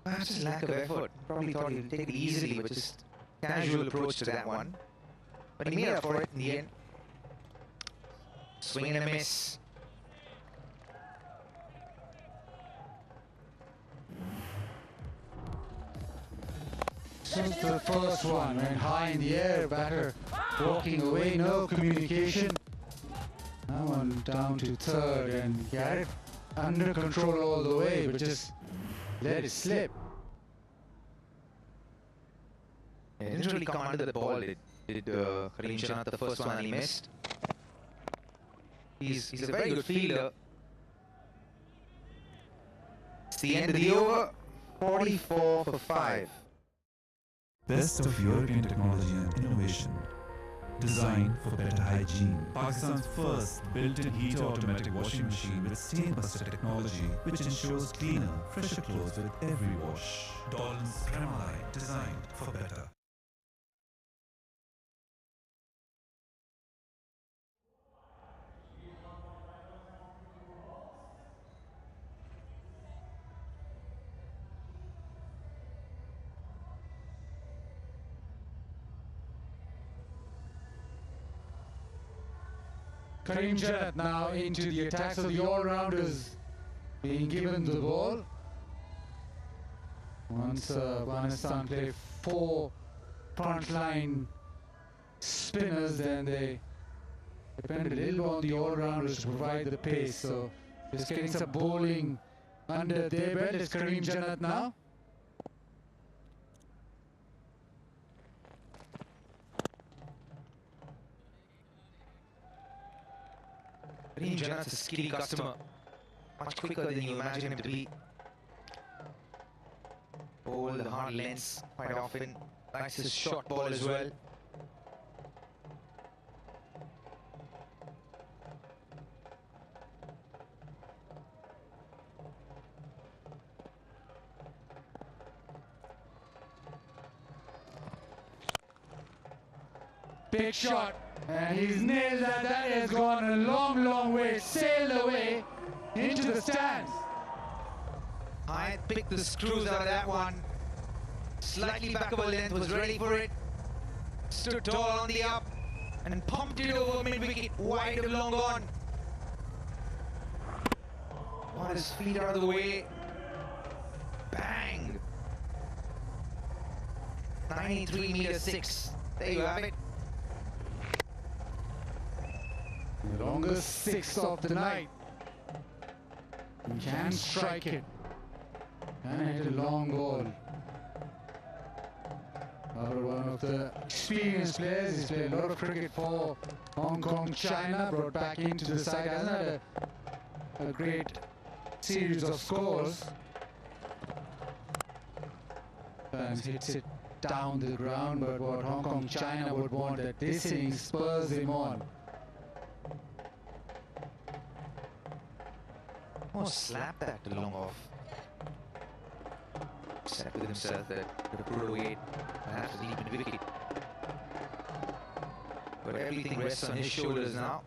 perhaps just lack of effort. Probably thought he'd take it easily, but just casual approach to that one. But he made up for it in the end. Swing and a miss. Since the first one went high in the air, batter walking away, no communication. That one down to third, and he had it under control all the way, but just let it slip. He didn't really come under the ball, did Karim Jannat, the first one he missed. He's a very good fielder. It's the end of the over, 44 for 5. Best of European technology and innovation. Designed for better hygiene. Pakistan's first built-in heater automatic washing machine with stain-buster technology, which ensures cleaner, fresher clothes with every wash. Dolan's Premaline, designed for better. Karim Jannat now into the attacks of the all-rounders being given the ball. Once Afghanistan play 4 frontline spinners, then they depend a little on the all-rounders to provide the pace. So just getting some bowling under their belt is Karim Jannat now. Karim Jannat's a skilly customer, much quicker than you imagine him to be. Bowl the hard lengths quite often, likes his short ball as well. Big shot. And he's nailed that. That has gone a long, long way. Sailed away into the stands. I picked the screws out of that one. Slightly back of a length, was ready for it. Stood tall on the up and pumped it over mid-wicket, wide of long on. Got his feet out of the way. Bang! 93 meter 6. There you have it. The longest 6 of the night. He can strike it. Can hit a long ball. One of the experienced players. He's played a lot of cricket for Hong Kong, China. Brought back into the side. Hasn't had a great series of scores. And hits it down the ground. But what Hong Kong, China would want that this innings spurs him on. Oh, slap that long off. Said with himself that could have put it away, perhaps a deep mid-wicket. But everything rests on his shoulders now.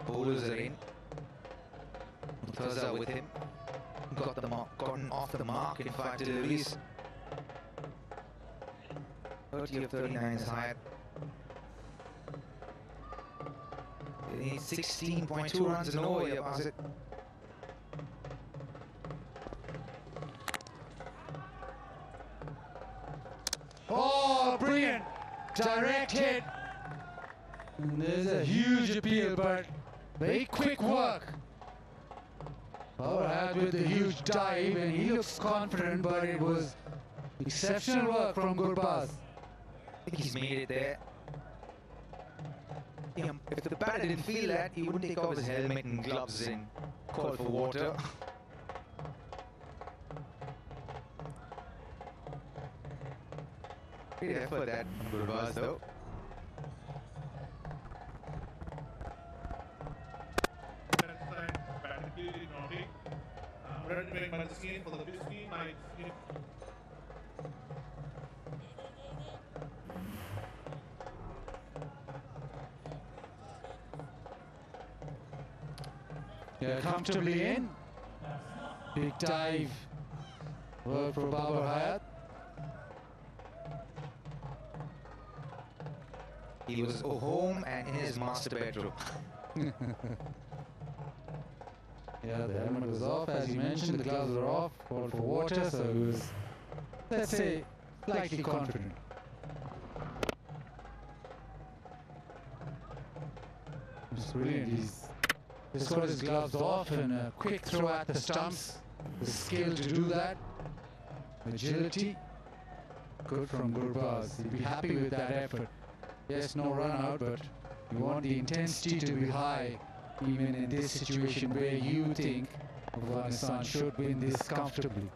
Bowlers are in. Murtaza with him. Got the mark, gotten off the mark in 5 deliveries. 30 of 39 is higher. They need 16.2 runs and over here, pass it. Oh, brilliant! Direct hit. And there's a huge appeal, but very quick work. Power had with the huge dive, and he looks confident, but it was exceptional work from Gurbaz. I think he's made it there. Yeah, if the batter didn't feel that, he wouldn't take off his helmet and gloves and call for water. Great effort that Gurbaz though. Ready to make my decision for the Biscuit night. Yeah, comfortably in. Big dive. Work for Babar Hayat. He was home and in his master bedroom. Yeah, the helmet was off, as you mentioned, the gloves were off, called for water, so he was, let's say, slightly confident. It's brilliant, he's just got his gloves off and a quick throw at the stumps, the skill to do that, agility, good from Gurbaz. He'd be happy with that effort. Yes, no run out, but you want the intensity to be high. Even in this situation where you think Afghanistan should win this comfortably.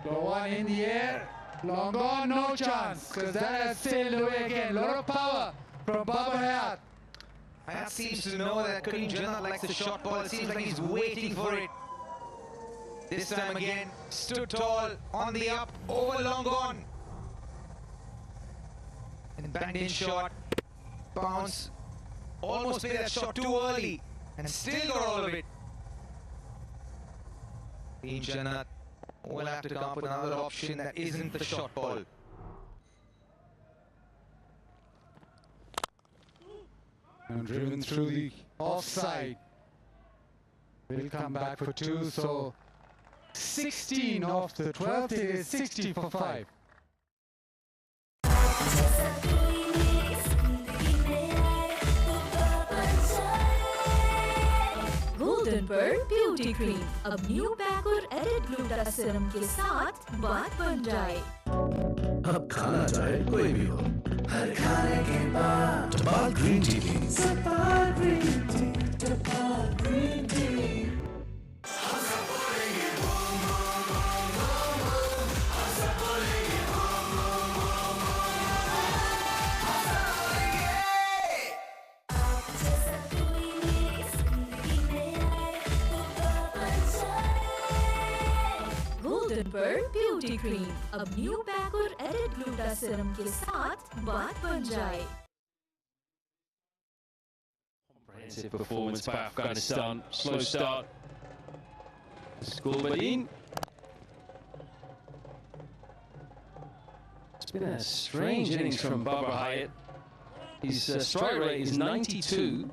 Low one in the air, long gone, no chance, because that has sailed away again. Lot of power from Babar Hayat. Hayat seems to know that Karim Jannat likes the short ball. It seems like he's waiting for it. This time again, stood tall, on the up, over long gone. And banged in shot, bounce, almost made that shot too early, and still got all of it. Karim Jannat will have to come up with another option that isn't the short ball. And driven through the offside. Will come back for 2, so 16 off the 12th, it is 60 for 5. Golden पर beauty cream अब new pack और added gluta serum के साथ बात बन जाए। अब खाना चाहे कोई भी हो, हर खाने के बाद टपाल ग्रीन टी प्लीज। टपाल ग्रीन टी, टपाल ग्रीन टी। गोल्डन पर ब्यूटी ब्यूटी क्रीम अब न्यू पैक और एडिड ग्लूटा सीरम के साथ बात बन जाए। Comprehensive performance by Afghanistan. Slow start. Gulbadin. It's been a strange innings from Baba Hyatt. His strike rate is 92,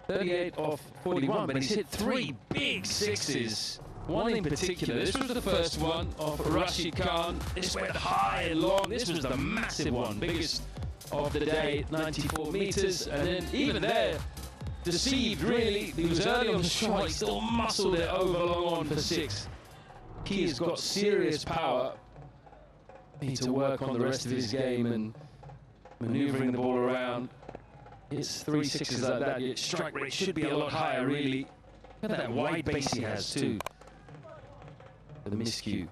38 off 41, but he's hit 3 big sixes. One in particular. This was the first one of Rashid Khan. This went high and long. This was the massive one, biggest of the day, 94 meters. And then even there, deceived really. He was early on the strike, still muscled it over long on for 6. He has got serious power. Need to work on the rest of his game and manoeuvring the ball around. It's 3 sixes like that. Your strike rate should be a lot higher, really. Look at that wide base he has too. The miscue.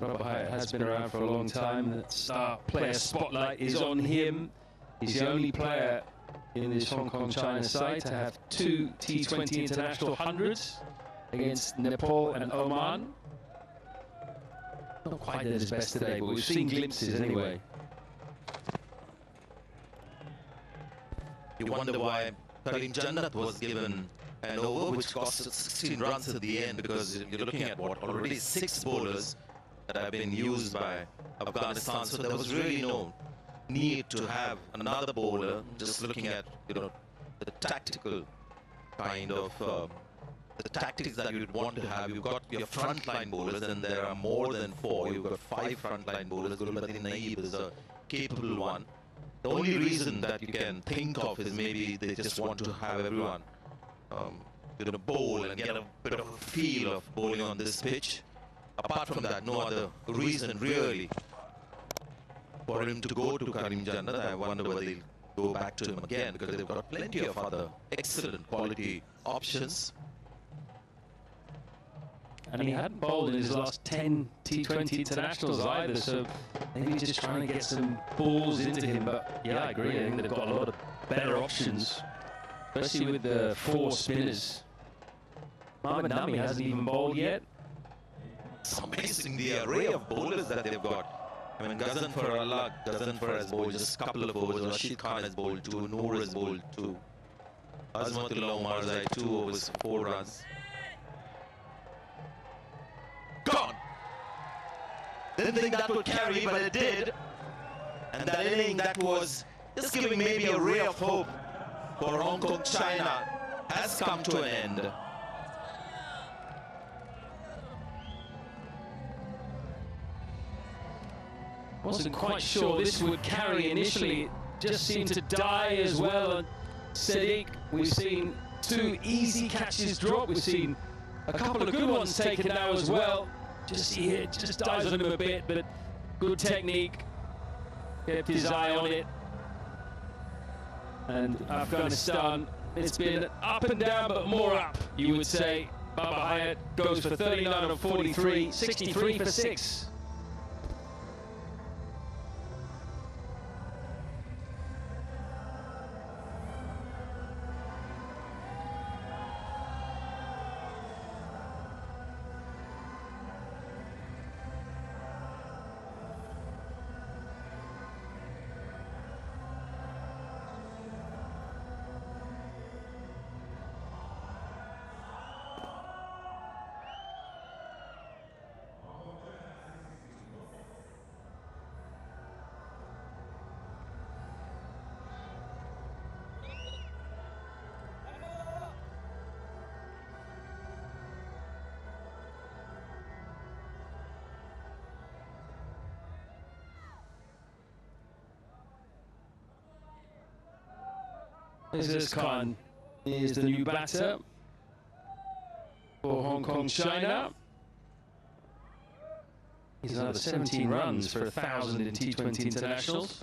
Baba Hyatt has been around for a long time. The star player spotlight is on him. He's the only player in this Hong Kong-China side to have 2 T20 international hundreds against Nepal and Oman. Not quite at his best today, but we've seen glimpses anyway. You wonder why Karim Jannat was given an over which cost 16 runs at the end, because you're looking at what, already 6 bowlers that have been used by Afghanistan, so there was really no need to have another bowler. Just looking at, you know, the tactical kind of the tactics that you'd want to have. You've got your frontline bowlers, and there are more than 4. You've got 5 frontline bowlers. Gulbadin Naeeb is a capable one. The only reason that you can think of is maybe they just want to have everyone you know, bowl and get a bit of a feel of bowling on this pitch. Apart from that, no other reason really for him to go to Karim Jannat. I wonder whether they'll go back to him again, because they've got plenty of other excellent quality options. And he hadn't bowled in his last 10 T20 internationals either, so maybe just trying to get some balls into him. But yeah, I agree. I think they've got a lot of better options, especially with the 4 spinners. Mohammad Nami hasn't even bowled yet. It's amazing the array of bowlers that they've got. I mean, Ghazanfar Allah, Ghazanfar has bowled just a couple of overs. Rashid Khan has bowled 2. Noor has bowled 2. Azmatullah Umarzai 2 overs, 4 runs. Gone! Didn't think that would carry, but it did. And that inning that was just giving maybe a ray of hope for Hong Kong, China, has come to an end. Wasn't quite sure this would carry initially. Just seemed to die as well. And Sadiq, we've seen 2 easy catches drop. We've seen a couple of good ones taken now as well. Just see it, just dives on him a bit, but good technique. Kept his eye on it. And Afghanistan, it's been up and down, but more up, you would say. Baba Hyatt goes for 39 on 43, 63 for 6. This is Khan. Here's the new batter for Hong Kong, China. He's another 17 runs for 1,000 in T20 internationals.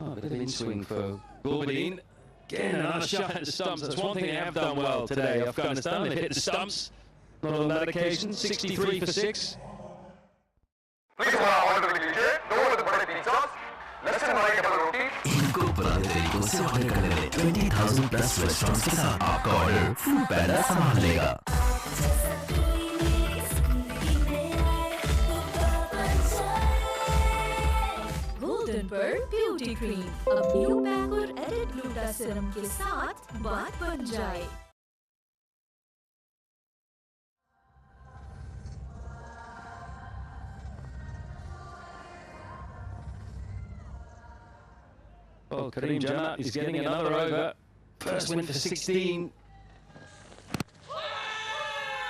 Oh, a bit of in-swing for Gulbadin. Again, another shot at the stumps. That's one thing they have done well today, Afghanistan. They've hit the stumps. Not on that occasion. 63 for 6. से order करने में 20,000 plus restaurants के साथ आपका order food पैंडा संभाल लेगा। Golden bird beauty cream अब new pack और एडिड ग्लूटा सीरम के साथ बात बन जाए। Well, Karim Jannat is getting another over. First win for 16.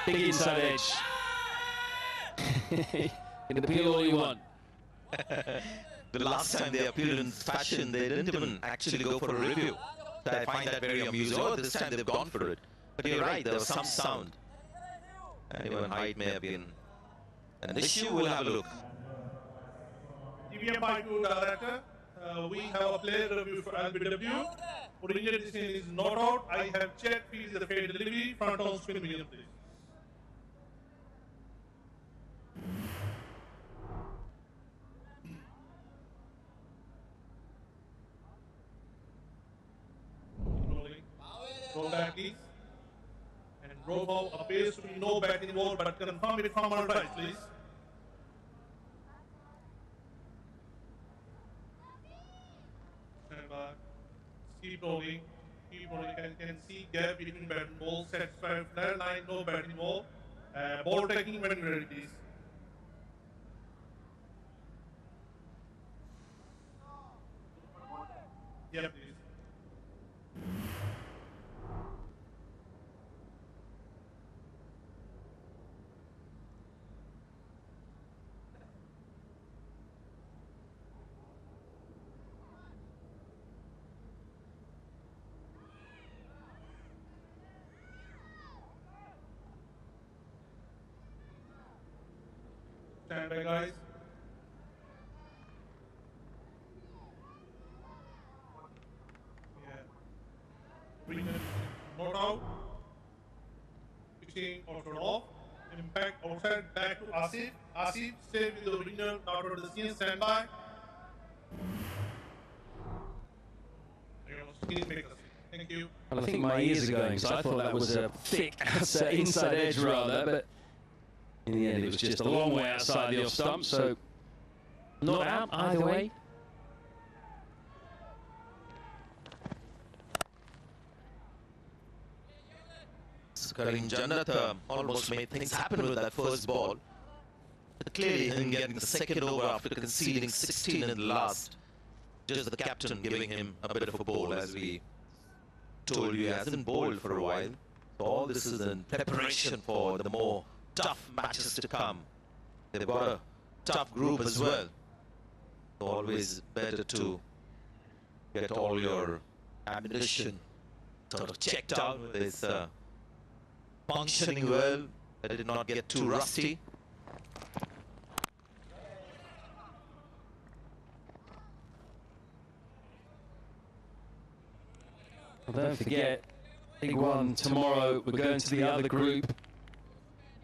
Big inside edge. You can appeal all you want. The last time they appeared in fashion, they didn't even actually go for a review. So I find that very amusing. Oh, this time they've gone for it. But you're right, there was some sound. And even height may have been an issue. We'll have a look. TVM by 2 director. We have a player review for LBW. Original decision is not out. I have checked. Please the fair delivery. Front on spin million, please. Rolling. Roll back, please. And roll ball appears to be no bat involved, but confirm it from our right, please. Keep rolling, can see gap between bat and ball, satisfied flat line, no batting ball. Ball taking when ready, please. Yeah, please. Stand by, guys. Yeah. Winger not out. Pitching outside off. Impact outside back to Asif. Asif stay with the winger. Not out the scene. Stand by. Thank you. Well, I think my ears are going, so I thought that was a thick inside edge rather, but in the end it was just a long way outside the off stump, so not out either way. Karim Jannat almost made things happen with that first ball. But clearly him getting the second over after conceding 16 in the last. Just the captain giving him a bit of a bowl, as we told you, he hasn't bowled for a while. So all this is in preparation for the more tough matches to come. They've got a tough group as well. So always better to get all your ammunition sort of checked out with this functioning well. Let it not get too rusty. Well, don't forget, big one tomorrow. We're going to the other group.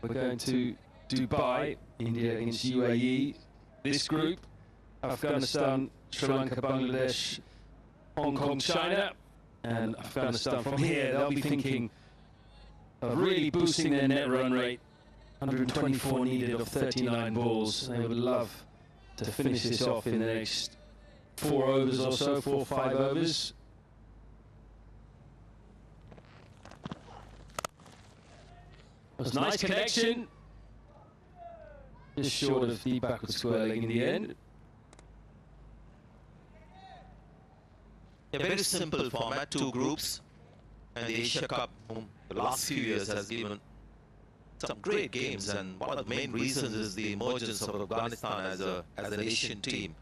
We're going to Dubai, India against UAE. This group, Afghanistan, Sri Lanka, Bangladesh, Hong Kong, China, and Afghanistan. From here, they'll be thinking of really boosting their net run rate. 124 needed of 39 balls. They would love to finish this off in the next 4 overs or so, 4 or 5 overs. It was a nice connection. Just short of the backward square leg in the end. A very simple format, 2 groups. And the Asia Cup, the last few years, has given some great games. And one of the main reasons is the emergence of Afghanistan as an Asian team.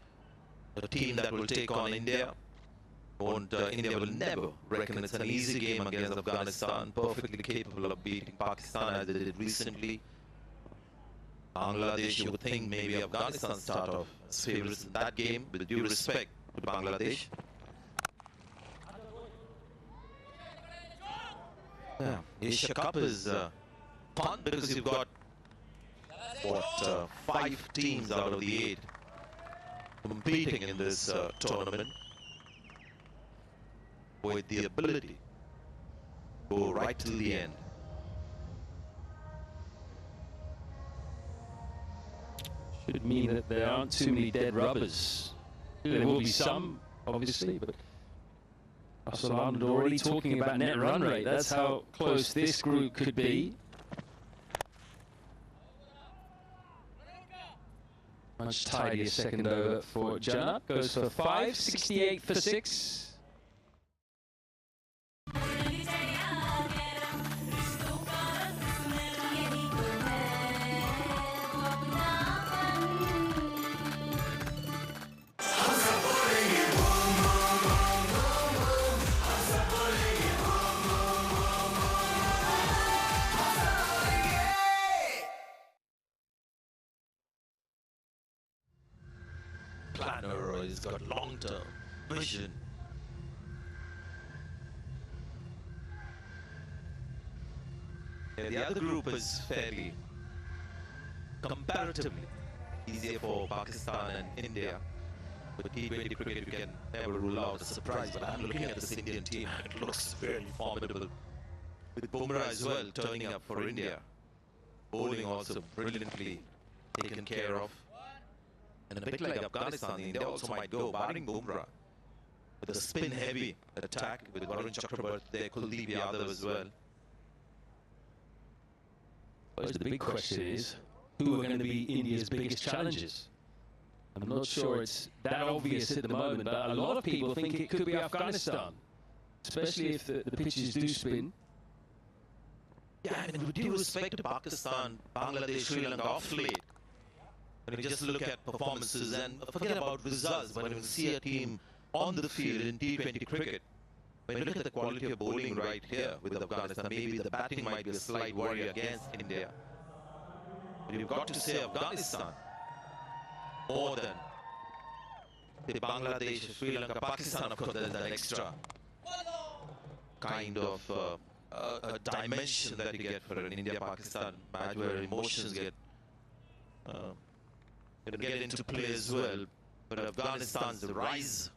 A team that will take on India. India will never reckon it's an easy game against Afghanistan, perfectly capable of beating Pakistan as they did recently. Bangladesh, you would think maybe Afghanistan start off as favorites in that game, with due respect to Bangladesh. Yeah, Asia Cup is fun because you've got, 5 teams out of the 8 competing in this tournament. with the ability to go right till the end. Should mean that there aren't too many dead rubbers. There will be some, obviously, but Barcelona already talking about net run rate. That's how close this group could be. Much tidier second over for Janat. Goes for 5, 68 for 6. Planner has got long-term vision. Yeah, the other group is fairly, comparatively, easier for Pakistan and India. With T20 cricket, you can never rule out a surprise, but I'm looking at this Indian team. It looks very formidable. With Bumrah as well turning up for India. Bowling also brilliantly taken care of. And a bit like Afghanistan, India also might go, barring Bumrah. With a spin-heavy attack with Varun Chakrabarti there, Kuldeep Yadav as well. Well, the big question is, who are going to be India's biggest challenges? I'm not sure it's that obvious at the moment, but a lot of people think it could be Afghanistan, especially if the pitches do spin. Yeah, I mean, with due respect to Pakistan, Bangladesh, Sri Lanka off late, when you just look at performances and forget about results, when you see a team on the field in T20 cricket, when you look at the quality of bowling right here with Afghanistan, maybe the batting might be a slight worry against India. But you've got to say Afghanistan more than the Bangladesh, Sri Lanka, Pakistan. Of course, there's that extra kind of a dimension that you get for an India-Pakistan match where emotions get into play as well. But Afghanistan's rise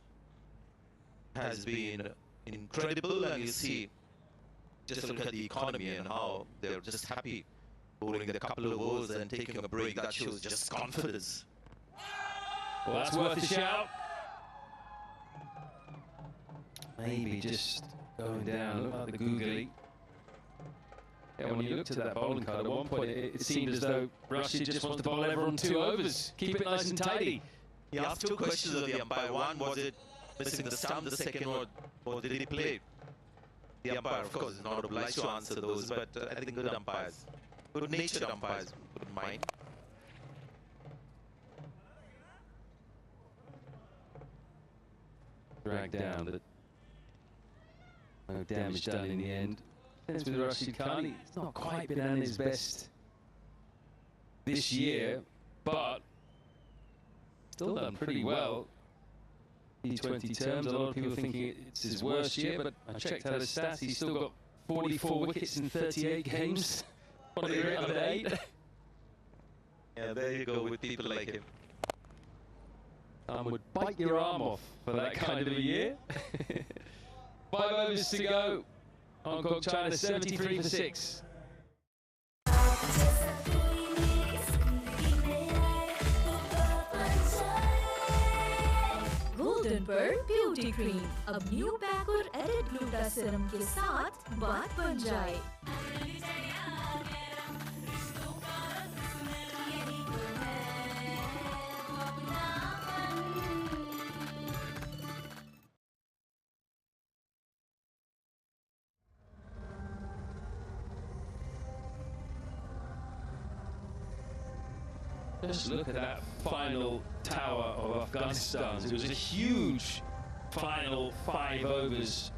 has been incredible, and you see, just look at the economy and how they're just happy bowling a couple of overs and taking a break. That shows just confidence. Well, that's worth a shout. Maybe just going down, look like the googly. Yeah, when you looked at that bowling card, at one point it seemed as though Rashid just wants to bowl everyone 2 overs. Keep it nice and tidy. He asked 2 questions of the umpire. One, was it missing the stump? The second one, or did he play? The umpire, of course, is not obliged to answer those, but I think good umpires, good-natured umpires wouldn't mind. Dragged down, but no damage done in the end. Depends with Rashid Khan, he's not quite been at his best this year, but still done pretty well. T20 terms, a lot of people thinking it's his worst year, but I checked out his stats, he's still got 44 wickets in 38 games. What are they, under 8? Yeah, there you go with people like him. Would bite your arm off for that kind of a year. 5 overs to go. Hong Kong, China, 73 for 6. Golden Pearl beauty cream अब new pack और added gluta serum के साथ बात बन जाए। Just look at that final tower of Afghanistan. It was a huge final 5 overs.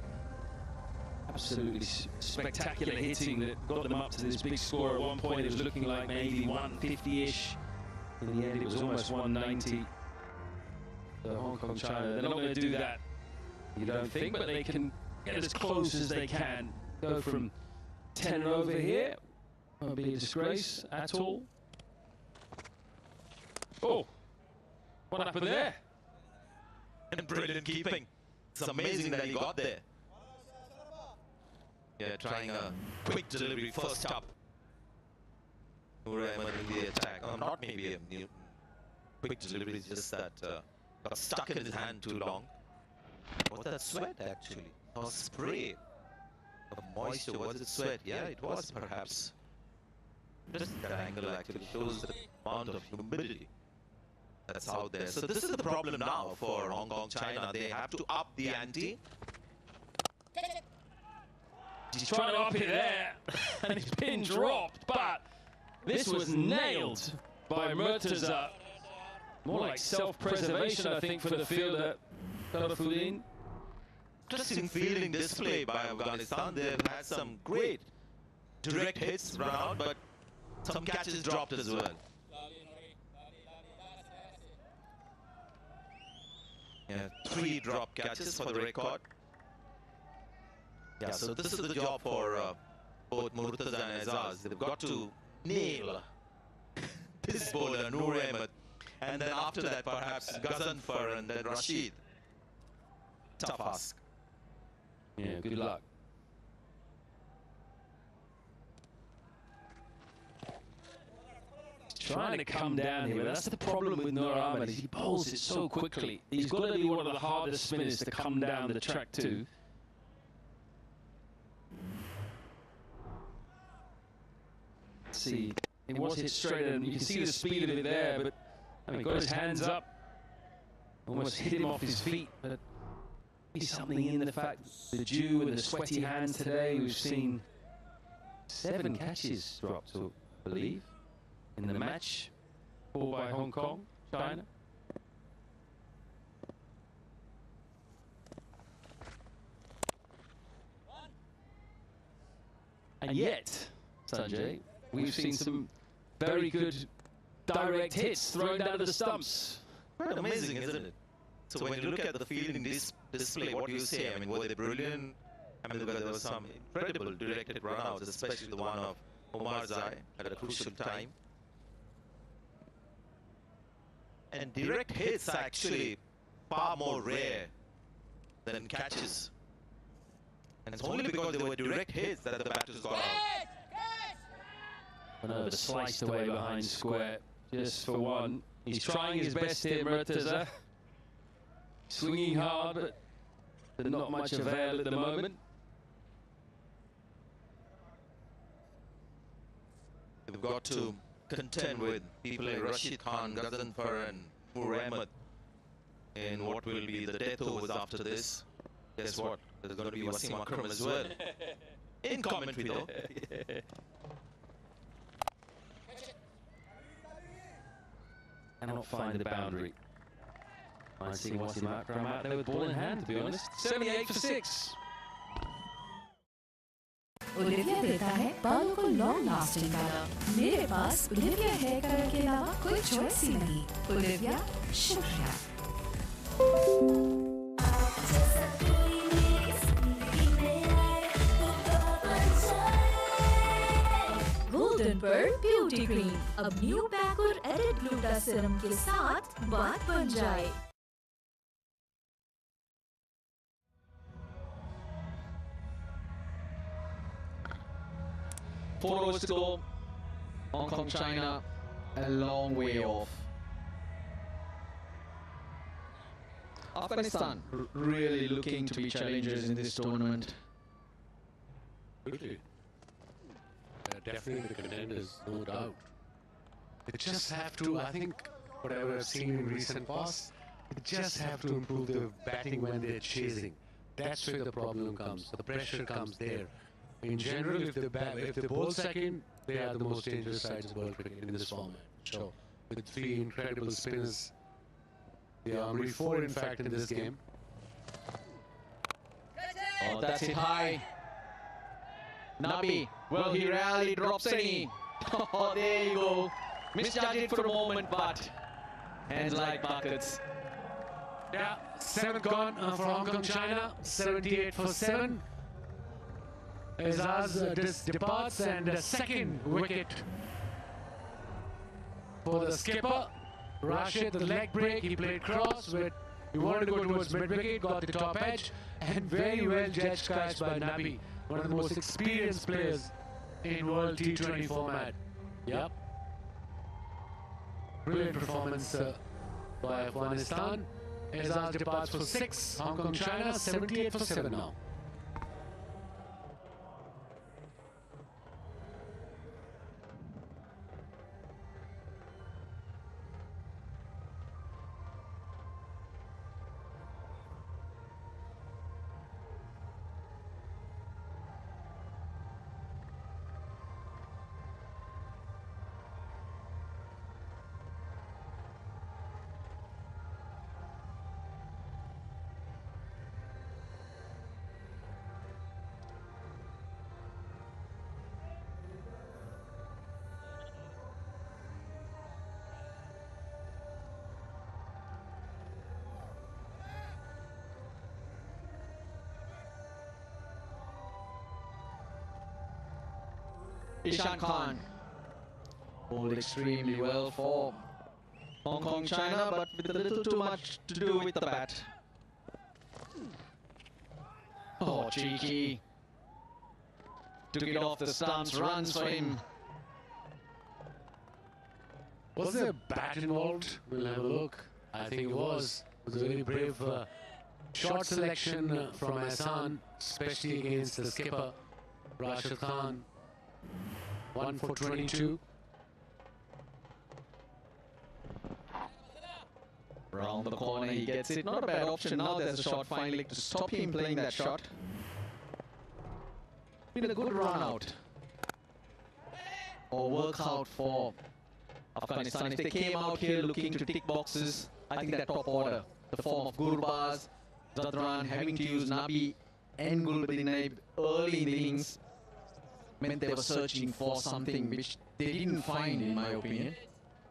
Absolutely spectacular hitting that got them up to this big score. At one point it was looking like maybe 150-ish. In the end it was almost 190. So Hong Kong, China, they're not going to do that, you don't think, but they can get as close as they can. Go from 10 over here. Won't be a disgrace at all. Oh, what happened there? And brilliant keeping. It's amazing that he got there. Yeah, trying a quick delivery first up. Noor Ahmed in the attack. Not maybe a new quick delivery, just that got stuck in his hand too long. Was that sweat actually? Or spray? Of moisture, was it sweat? Yeah, it was perhaps. Just that angle actually shows the amount of humidity that's out there. So this is the problem now for Hong Kong, China. They have to up the ante. He's trying to up it there, and it's been dropped, but this was nailed by Murtaza. More like self-preservation, I think, for the fielder, Tarafuddin. Interesting fielding display by Afghanistan. They've had some great direct hits run out, but some catches dropped as well. Yeah, 3 drop catches for the record. Yeah, so this is the job for both Murtaza and Azaz. They've got to nail this bowler, Noor Ahmed, and then after that perhaps Ghazanfar and then Rashid. Tough ask. Yeah, good luck. Trying to come down here, but that's the problem with Noor Ahmed. He bowls it so quickly. He's got to be one of the hardest spinners to come down the track too. See, it was hit straight, and you can see the speed of it there, but I mean, got his hands up, almost hit him off his feet, but there's something in the fact, the dew and the sweaty hands today. We've seen 7 catches dropped, I believe, in the match, all by Hong Kong, China. And yet, Sanjay, we've seen some very good direct hits thrown down to the stumps. Quite amazing, isn't it? So when you look at the fielding display, what do you say? I mean, were they brilliant? I mean, there were some incredible directed runouts, especially the one of Omar Zai at a crucial time. And direct hits are actually far more rare than catches. And it's only because they were direct hits that the batters got out. Another sliced away behind square, just for one. He's trying his best here, Murtaza. Swinging hard, but not much avail at the moment. They've got to contend with people like Rashid Khan, Ghazanfar and Noor Ahmed in what will be the death overs after this. Guess what? There's going to be Wasim Akram as well. In commentary though. Yeah. Cannot find the boundary. I see Wasim Akram out there with ball in hand, to be honest. 78 for 6. Olivia देता है बालों को long lasting colour. मेरे पास Olivia hair colour के अलावा कोई choice ही नहीं। Olivia, शुक्रिया। गोल्डन पर्ल ब्यूटी क्रीम अब न्यू पैक और एडिड ग्लूटा सीरम के साथ बात बन जाए। 4 overs to go. Hong Kong, China, a long way off. Afghanistan really looking to be challengers in this tournament. Absolutely. Definitely the contenders, no doubt. They just have to, I think, whatever I've seen in recent past, they just have to improve their batting when they're chasing. That's where the problem comes. The pressure comes there. In general, if they bowl second, they are the most dangerous sides of world cricket in this format. Sure. With 3 incredible spinners. They are only 4, in fact, in this game. Oh, that's it high. Nabi, well, he rarely drops any. Oh, there you go. Misjudged it for a moment, but hands like buckets. Yeah, 7th gone for Hong Kong, China. 78 for 7. Azaz departs, and a second wicket for the skipper. Rashid, the leg break, he played cross, he wanted to go towards mid wicket, got the top edge, and very well judged catch by Nabi. One of the most experienced players in World T20 format. Yep. Brilliant performance by Afghanistan. Azaz departs for 6. Hong Kong, China, 78 for 7 now. Ishan Khan bowled extremely well for Hong Kong, China, but with a little too much to do with the bat. Oh, cheeky. Took it off the stumps, runs for him. Was there a bat involved? We'll have a look. I think it was. It was a very brave shot selection from Hassan, especially against the skipper, Rashid Khan. 1 for 22. Round the corner, he gets it. Not a bad option. Now there's a shot finally to stop him playing that shot. Been a good run out or work out for Afghanistan. If they came out here looking to tick boxes, I think that top order, the form of Gurbaz, Zadran, having to use Nabi and Gulbadin early in the innings, meant they were searching for something which they didn't find, in my opinion.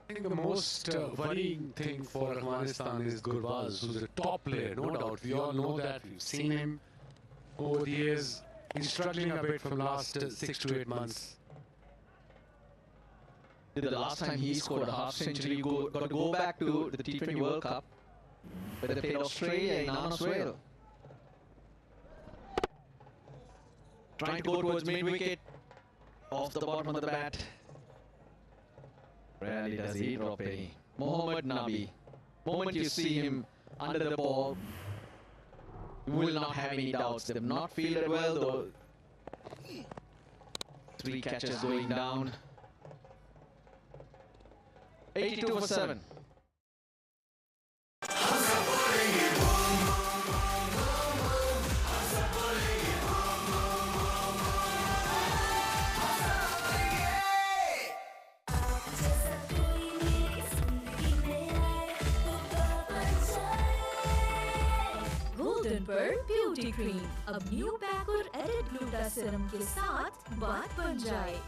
I think the most worrying thing for Afghanistan is Gurbaz, who's a top player, no doubt. We all know that. We've seen him over the years. He's struggling a bit from last 6 to 8 months. The last time he scored a half century, got to go back to the T20 World Cup, where they played Australia in Anaswale. Trying to go towards mid-wicket, off the bottom of the bat. Rarely does he drop any. Mohammad Nabi. Moment you see him under the ball, you will not have any doubts. They've not fielded well, though. 3 catches going down. 82 for 7. Golden Pearl beauty cream अब new pack और added gluta serum के साथ बात बन जाए।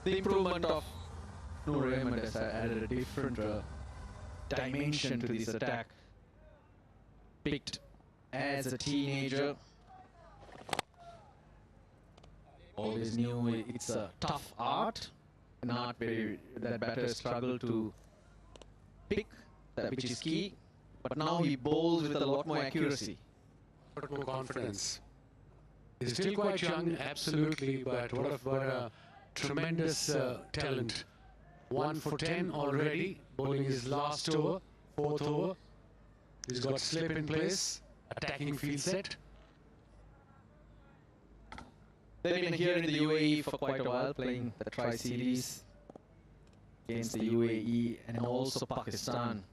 The improvement of Noor Ahmed has added a different dimension to this attack. Picked as a teenager, always knew it's a tough art, an art where that batters struggle to pick, that which is key. But now he bowls with a lot more accuracy. But more confidence. He's still quite young, absolutely, but what a tremendous talent. 1 for 10 already, bowling his last over, 4th over. He's got slip in place, attacking field set. They've been here in the UAE for quite a while, playing the Tri-Series against the UAE and also Pakistan.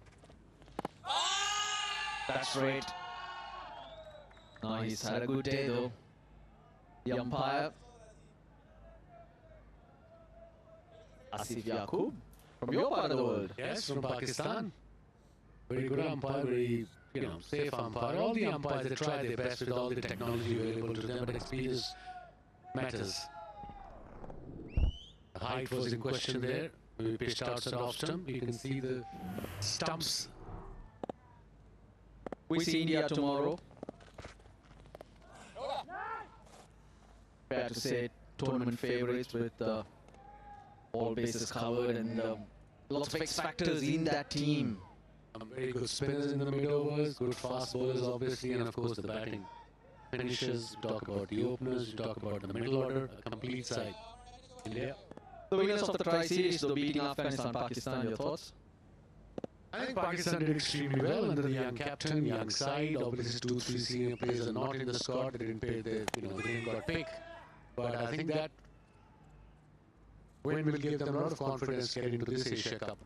That's right. Now he's had a good day though. The umpire, Asif Yaqub, from your part of the world. Yes, from Pakistan. Very good umpire, very safe umpire. All the umpires, they try their best with all the technology available to them, but experience matters. The height was in question there. We pitched outside off stump. You can see the stumps. We see India tomorrow. Fair to say, tournament favourites with all bases covered, and lots of X factors in that team. Very good spinners in the mid overs, good fast bowlers obviously, and of course the batting finishers. You talk about the openers, you talk about the middle order, a complete side. India. The winners of the tri-series, though, beating Afghanistan, Pakistan. Your thoughts? I think Pakistan did extremely well under the young captain, young side. Obviously, 2-3 senior players are not in the squad. They didn't pay their, the name got picked. But I think that win will give them a lot of confidence getting into this Asia Cup.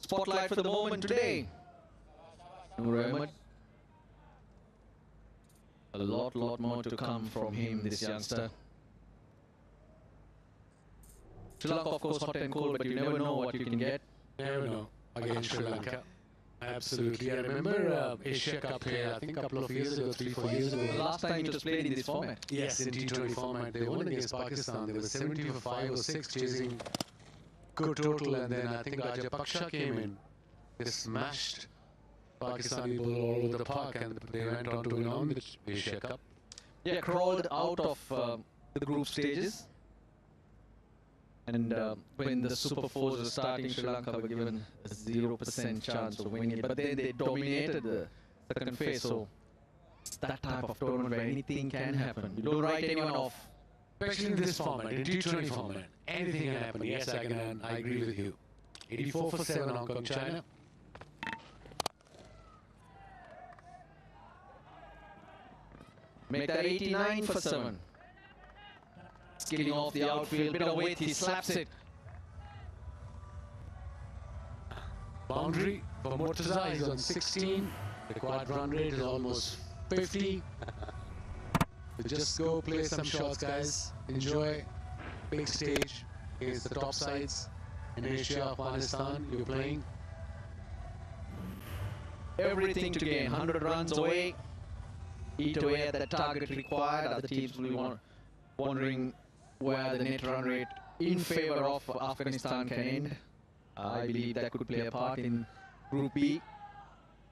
Spotlight for the moment today. Noor Ahmed. A lot more to come from him, this youngster. Sri Lanka, of course, hot and cold, but you never know what you can get. Never know against Sri Lanka. Absolutely. I remember Asia Cup here, I think a couple of years ago, 3-4 years ago. The last time it was played in this format. Yes, in T20 format. They won against Pakistan. They were 70 for 5 or 6, chasing good total, and then I think Paksha came in. They smashed Pakistani ball all over the park, and they went on to win on the Asia Cup. Yeah, crawled out of the group stages. And when the Super Fours were starting, Sri Lanka were given a 0% chance of winning it. But then they dominated the second phase. So it's that type of tournament where anything can happen. You don't write anyone off. Especially in this format, in T20 format, anything can happen. Yes, I agree with you. 84 for 7, Hong Kong, China. Make that 89 for 7. Skilling off the outfield, bit of weight, he slaps it. Boundary for Murtaza is on 16. Required run rate is almost 50. So just go play some shots, guys. Enjoy. Big stage against the top sides in Asia, Afghanistan. You're playing. Everything to gain. 100 runs away. Eat away at the target required. Other teams will be wondering where the net run rate in favor of Afghanistan can end. I believe that could play a part in Group B,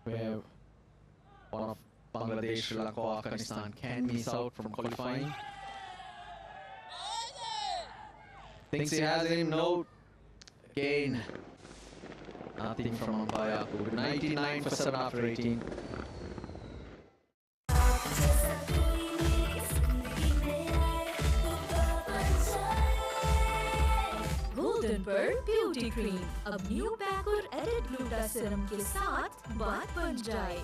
where one of Bangladesh, Sri Lanka or Afghanistan can miss out from qualifying. Thinks he has him, no. Again, nothing from umpire. 99 for 7 after 18. Golden Pearl beauty cream अब new pack और added gluta serum के साथ बात बन जाए।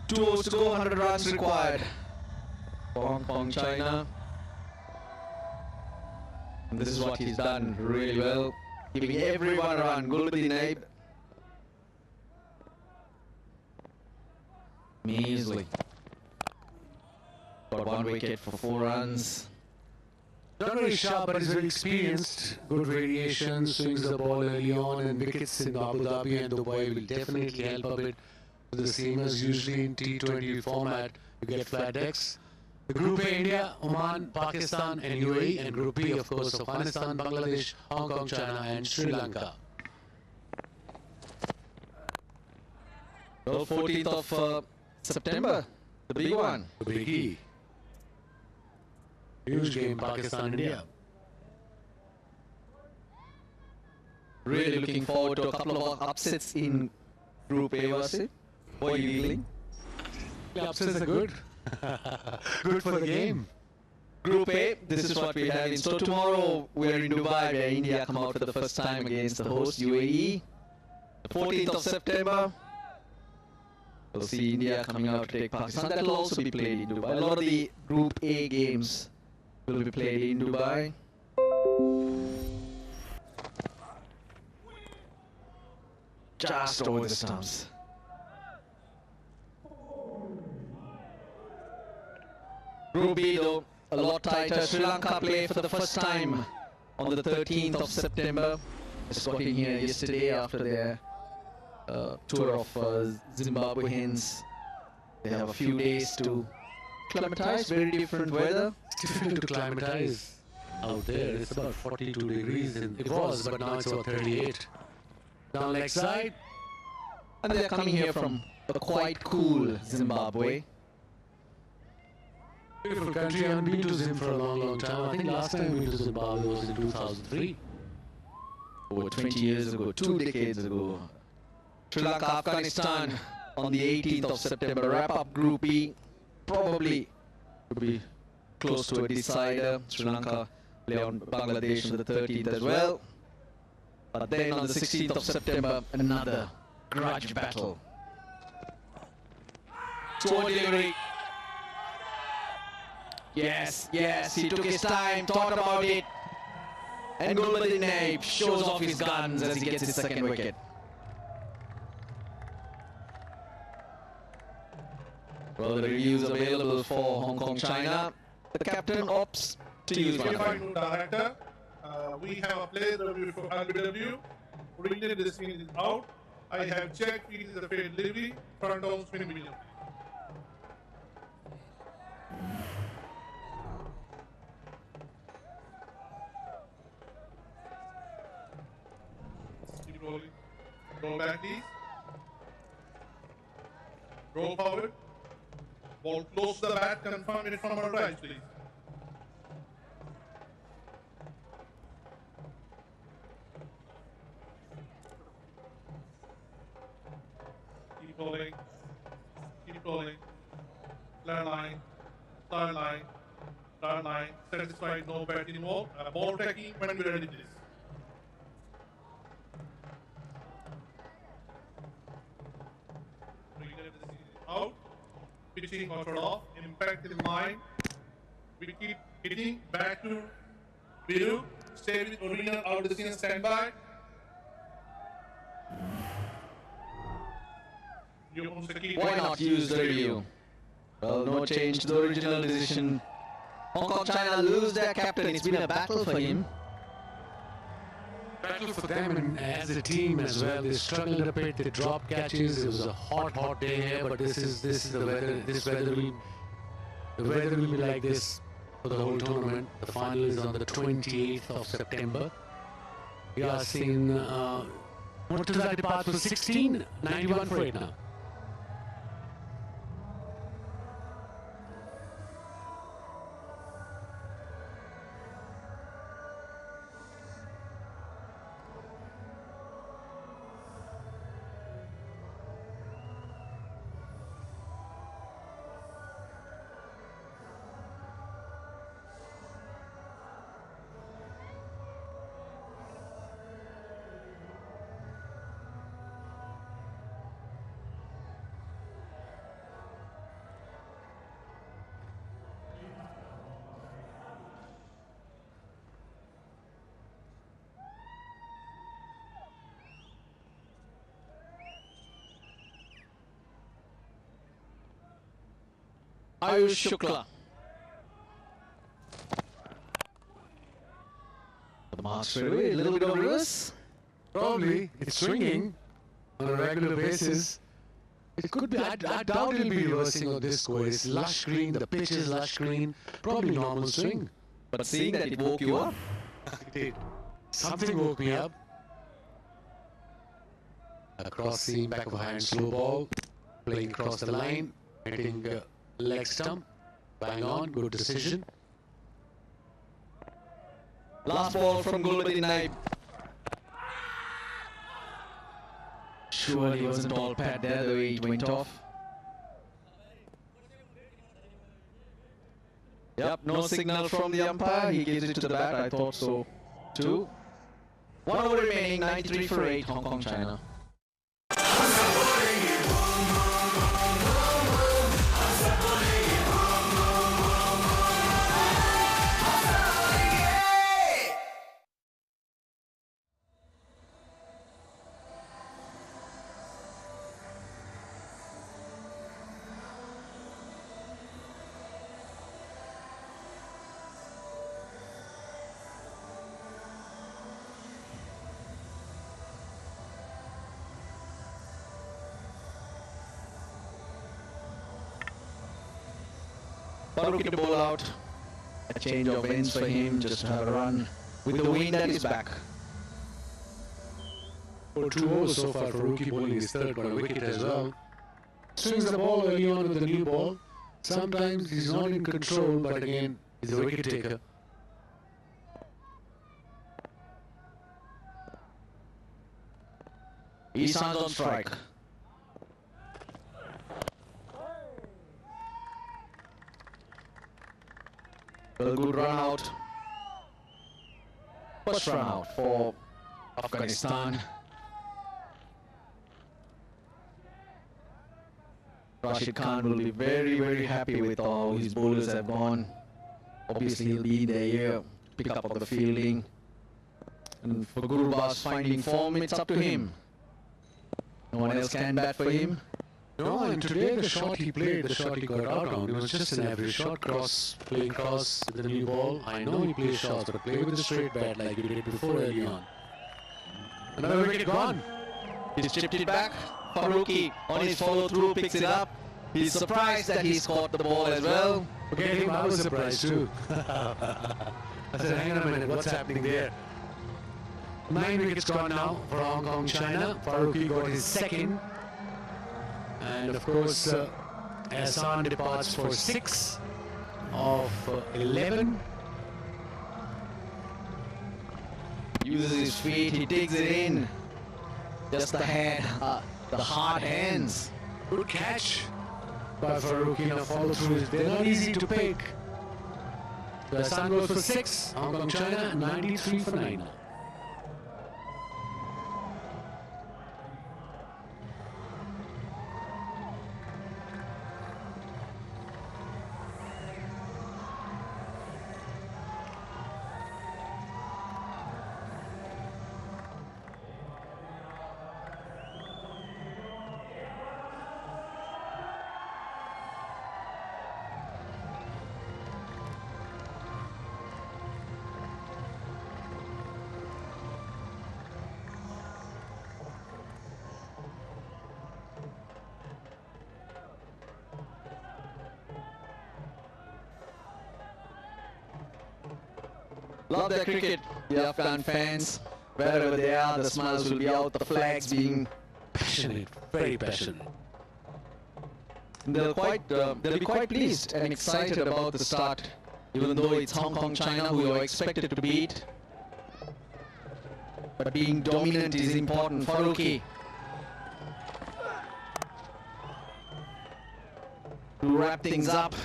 Two overs to go, 100 runs required. Hong Kong, China. And this is what he's done really well, giving everyone a run. Gulbuddin Aib. Measly. Got 1 wicket for 4 runs. Not very sharp, but he's very experienced. Good variation, swings the ball early on, and wickets in Abu Dhabi and Dubai will definitely help a bit. The seamers usually in T20 format, you get flat decks. The Group A, India, Oman, Pakistan and UAE, and Group B, of course, Afghanistan, Bangladesh, Hong Kong, China and Sri Lanka. Well, 14th of September, the big one. The biggie. Huge game, Pakistan, India. Really looking forward to a couple of upsets in Group A, was it? What are you feeling? The upsets are good. Good for the game. Group A, this is what we have in. So tomorrow we're in Dubai, where India come out for the first time against the host UAE. The 14th of September, we'll see India coming out to take Pakistan. That will also be played in Dubai. A lot of the Group A games will be played in Dubai. Just over the stumps. Group B, though, a lot tighter. Sri Lanka play for the first time on the 13th of September. Just got in here yesterday after their tour of Zimbabweans. They have a few days to acclimatized, very different weather. It's difficult to climatize out there. It's about 42 degrees. And it was, but now it's about 38. Down leg side. And they're coming here from a quite cool Zimbabwe. Beautiful country. I haven't been to Zim for a long, long time. I think last time we went to Zimbabwe was in 2003. Over 20 years ago, 2 decades ago. Sri Lanka, Afghanistan on the 18th of September. Wrap up Group E. Probably to be close to a decider. Sri Lanka play on Bangladesh on the 13th as well. But then on the 16th of September, another grudge battle. Swan delivery. Yes, yes, he took his time, thought about it. And Gulbadin shows off his guns as he gets his second wicket. Well, the reviews available for Hong Kong, China. The captain opts to use one. Director, we have a player review for LBW. Originally, this scene is out. I have checked it is a fair delivery. Front down 20 million. Keep rolling. Roll back, please. Roll forward. Ball close to the bat. Confirm it from our right, please. Keep rolling. Keep rolling. Third line. Third line. Third line. Satisfied, no bat anymore. Ball taking when we're ready, please. Out. Pitching control off. Impact in line. We keep hitting back to Biru. Stay with original out of the scene. Stand by. Why not use the review? Well, no change to the original decision. Hong Kong, China lose their captain. It's been a battle for him. Battle for them and as a team as well. They struggled a bit. They dropped catches. It was a hot day here. But this is the weather. The weather will be like this for the whole tournament. The final is on the 28th of September. We are seeing what does that depart for 16? 91 for it now. Ayush Shukla. The mark straight away, a little bit of reverse. Probably. It's swinging on a regular basis. It could be, I doubt it'll be reversing on this score. It's lush green, the pitch is lush green. Probably normal swing. But seeing that it woke you up? It did. Something woke me up. Across seam, back of a hand, slow ball. Playing across the line. Hitting leg stump. Bang on, good decision. Last ball from Gulbadin Naib. Surely wasn't all pad there the way it went off. Yep, no signal from the umpire. He gives it to the bat. I thought so too. 1 over remaining, 93 for 8, Hong Kong, China. Faruqi to bowl out. A change of ends for him, just to have a run with the wind at his back. For 2 overs so far, Faruqi bowling his third, got a wicket as well. Swings the ball early on with the new ball. Sometimes he's not in control, but again, he's a wicket taker. Isan's on strike. Well, good run out. First run out for Afghanistan. Rashid Khan will be very, very happy with how his bowlers have gone. Obviously, he'll be there here, pick up on the fielding. And for Gurbaz finding form, it's up to him. No one else can bat for him. No, and today the shot he played, the shot he got out on, it was just an average shot, playing cross with the new ball. I know he plays shots, but play with a straight bat like he did before early on. Another wicket gone. He's chipped it back. Faruqi on his follow through picks it up. He's surprised that he's caught the ball as well. Forget him, I was surprised too. I said, hang on a minute, what's happening there? 9 wickets gone now for Hong Kong, China. Faruqi got his second. And of course, Hassan departs for 6 of 11. Uses his feet, he digs it in. Just the head, the hard hands. Good catch by Faruqi. Now follow through. They're not easy to pick. The Hassan goes for 6. Hong Kong, China, 93 for 9. Love their cricket, the Afghan fans. Wherever they are, the smiles will be out, the flags being passionate, very passionate. They'll be quite pleased and excited about the start, even though it's Hong Kong, China who are expected to beat. But being dominant is important. Faruqi to wrap things up.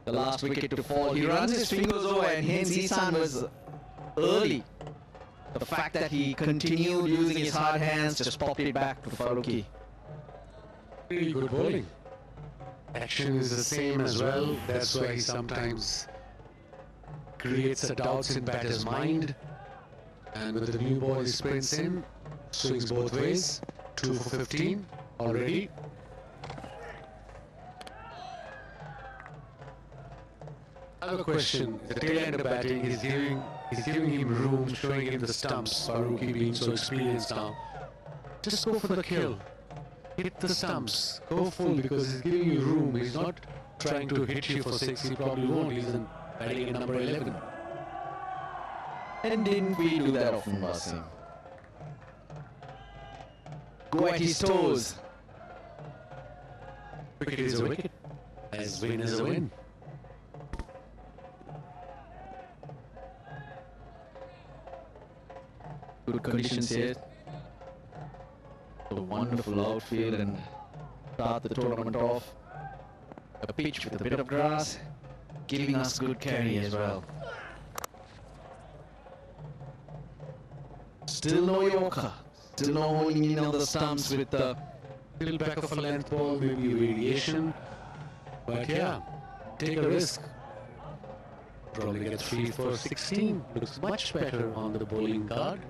The last wicket to fall. He runs his fingers over, and hence Isan was early. The fact that he continued using his hard hands just popped it back to Faruqi. Really good bowling. Action is the same as well. That's why he sometimes creates a doubts in batter's mind. And with the new ball, he sprints in, swings both ways. 2 for 15 already. Another question, the tail end of batting, he's giving him room, showing him the stumps. Faruqi being so experienced now. Just go for the kill. Hit the stumps. Go full because he's giving you room. He's not trying to hit you for 6. He probably won't. He's batting at number 11. And didn't we do that often, Wasim? Go at his toes. Wicket is a wicket. As win is a win. Good conditions here. A wonderful outfield and start the tournament off. A pitch with a bit of grass, giving us good carry as well. Still no Yorker. Still no honing in on the stumps with the little back of a length ball, maybe radiation. But yeah, take a risk. Probably get 3 for 16. Looks much better on the bowling card.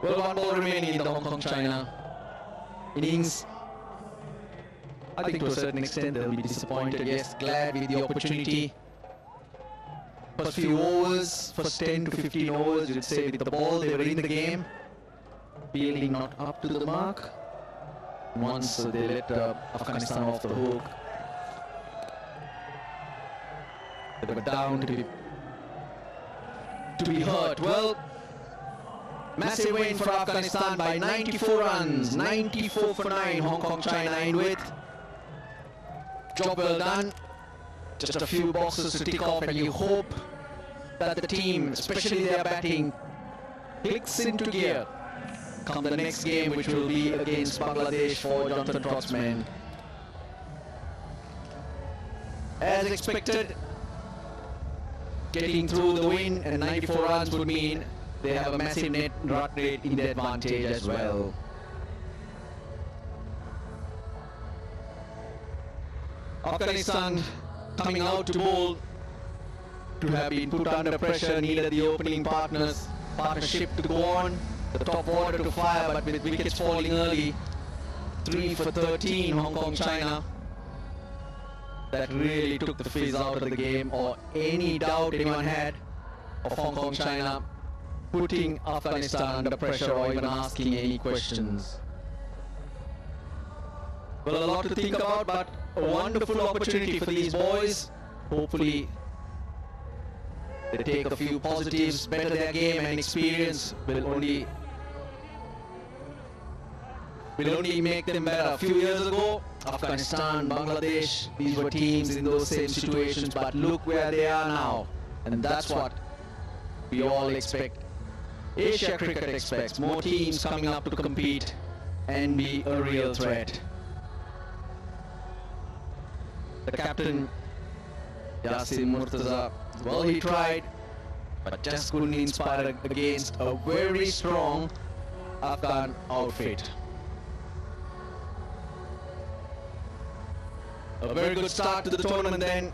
Well, 1 ball remaining in the Hong Kong China innings. I think to a certain extent they'll be disappointed. Yes, glad with the opportunity. first few overs, first 10 to 15 overs, you'd say with the ball, they were in the game. Fielding not up to the mark. Once they let Afghanistan off the hook, they were down to be hurt. Well, massive win for Afghanistan by 94 runs, 94 for 9. Hong Kong, China end with. Job well done. Just a few boxes to tick off, and you hope that the team, especially their batting, clicks into gear come the next game, which will be against Bangladesh for Jonathan Trott's men. As expected, getting through the win and 94 runs would mean they have a massive net run rate in their advantage as well. Afghanistan coming out to bowl, to have been put under pressure, needed the opening partnership to go on. The top order to fire, but with wickets falling early, 3 for 13, Hong Kong, China. That really took the fizz out of the game, or any doubt anyone had of Hong Kong, China putting Afghanistan under pressure or even asking any questions. Well, a lot to think about, but a wonderful opportunity for these boys. Hopefully they take a few positives, better their game, and experience will only make them better. A few years ago, Afghanistan, Bangladesh, these were teams in those same situations, but look where they are now. And that's what we all expect. Asia cricket expects more teams coming up to compete and be a real threat. The captain, Yasin Murtaza, well, he tried, but just couldn't inspire against a very strong Afghan outfit. A very good start to the tournament then.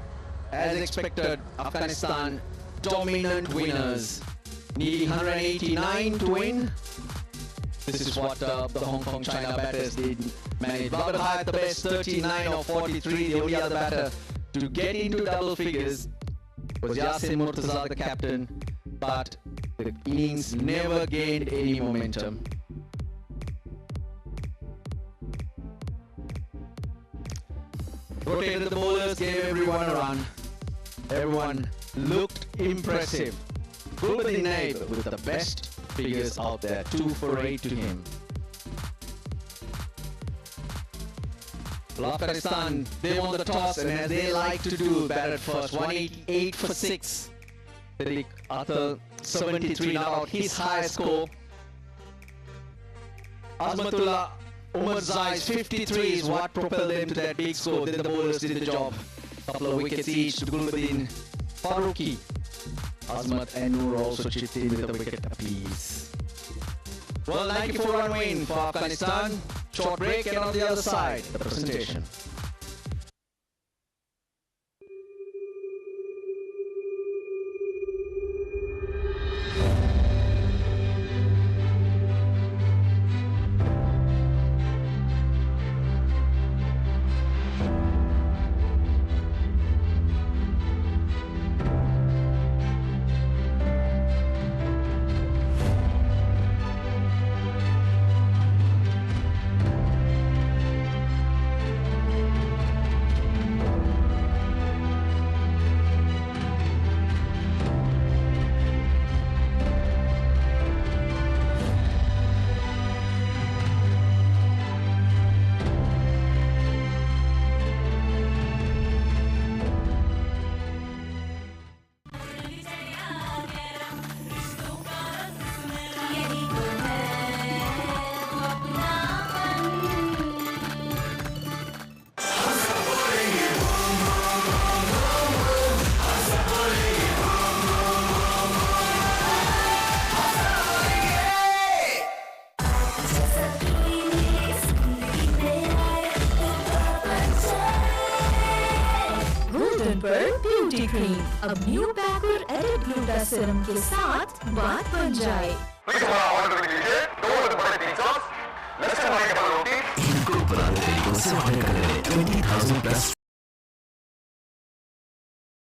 As expected, Afghanistan dominant winners, needing 189 to win. This is what the Hong Kong China batters did manage. Babar had the best, 39 of 43. The only other batter to get into double figures was Yasin Murtaza, the captain, but the innings never gained any momentum. Rotated the bowlers, gave everyone a run. Everyone looked impressive. Gulbuddin Naib with the best figures out there, 2 for 8 to him. Well, Afghanistan, they won the toss, and as they like to do, batted first, 188 for 6. Sadiq Athal, 73, not out his highest score. Azmatullah Umar Zai's 53 is what propelled them to that big score. Then the bowlers did the job. Couple of wickets each to Gulbuddin, Farooqi, Azmat and Noor also chipped in with a wicket apiece. Well, 94-run win for Afghanistan. Short break, and on the other side, the presentation. Beauty cream अब new pack और added gluta serum के साथ बात बन जाए। इनको पुराने तरीकों से ऑर्डर करें 20,000+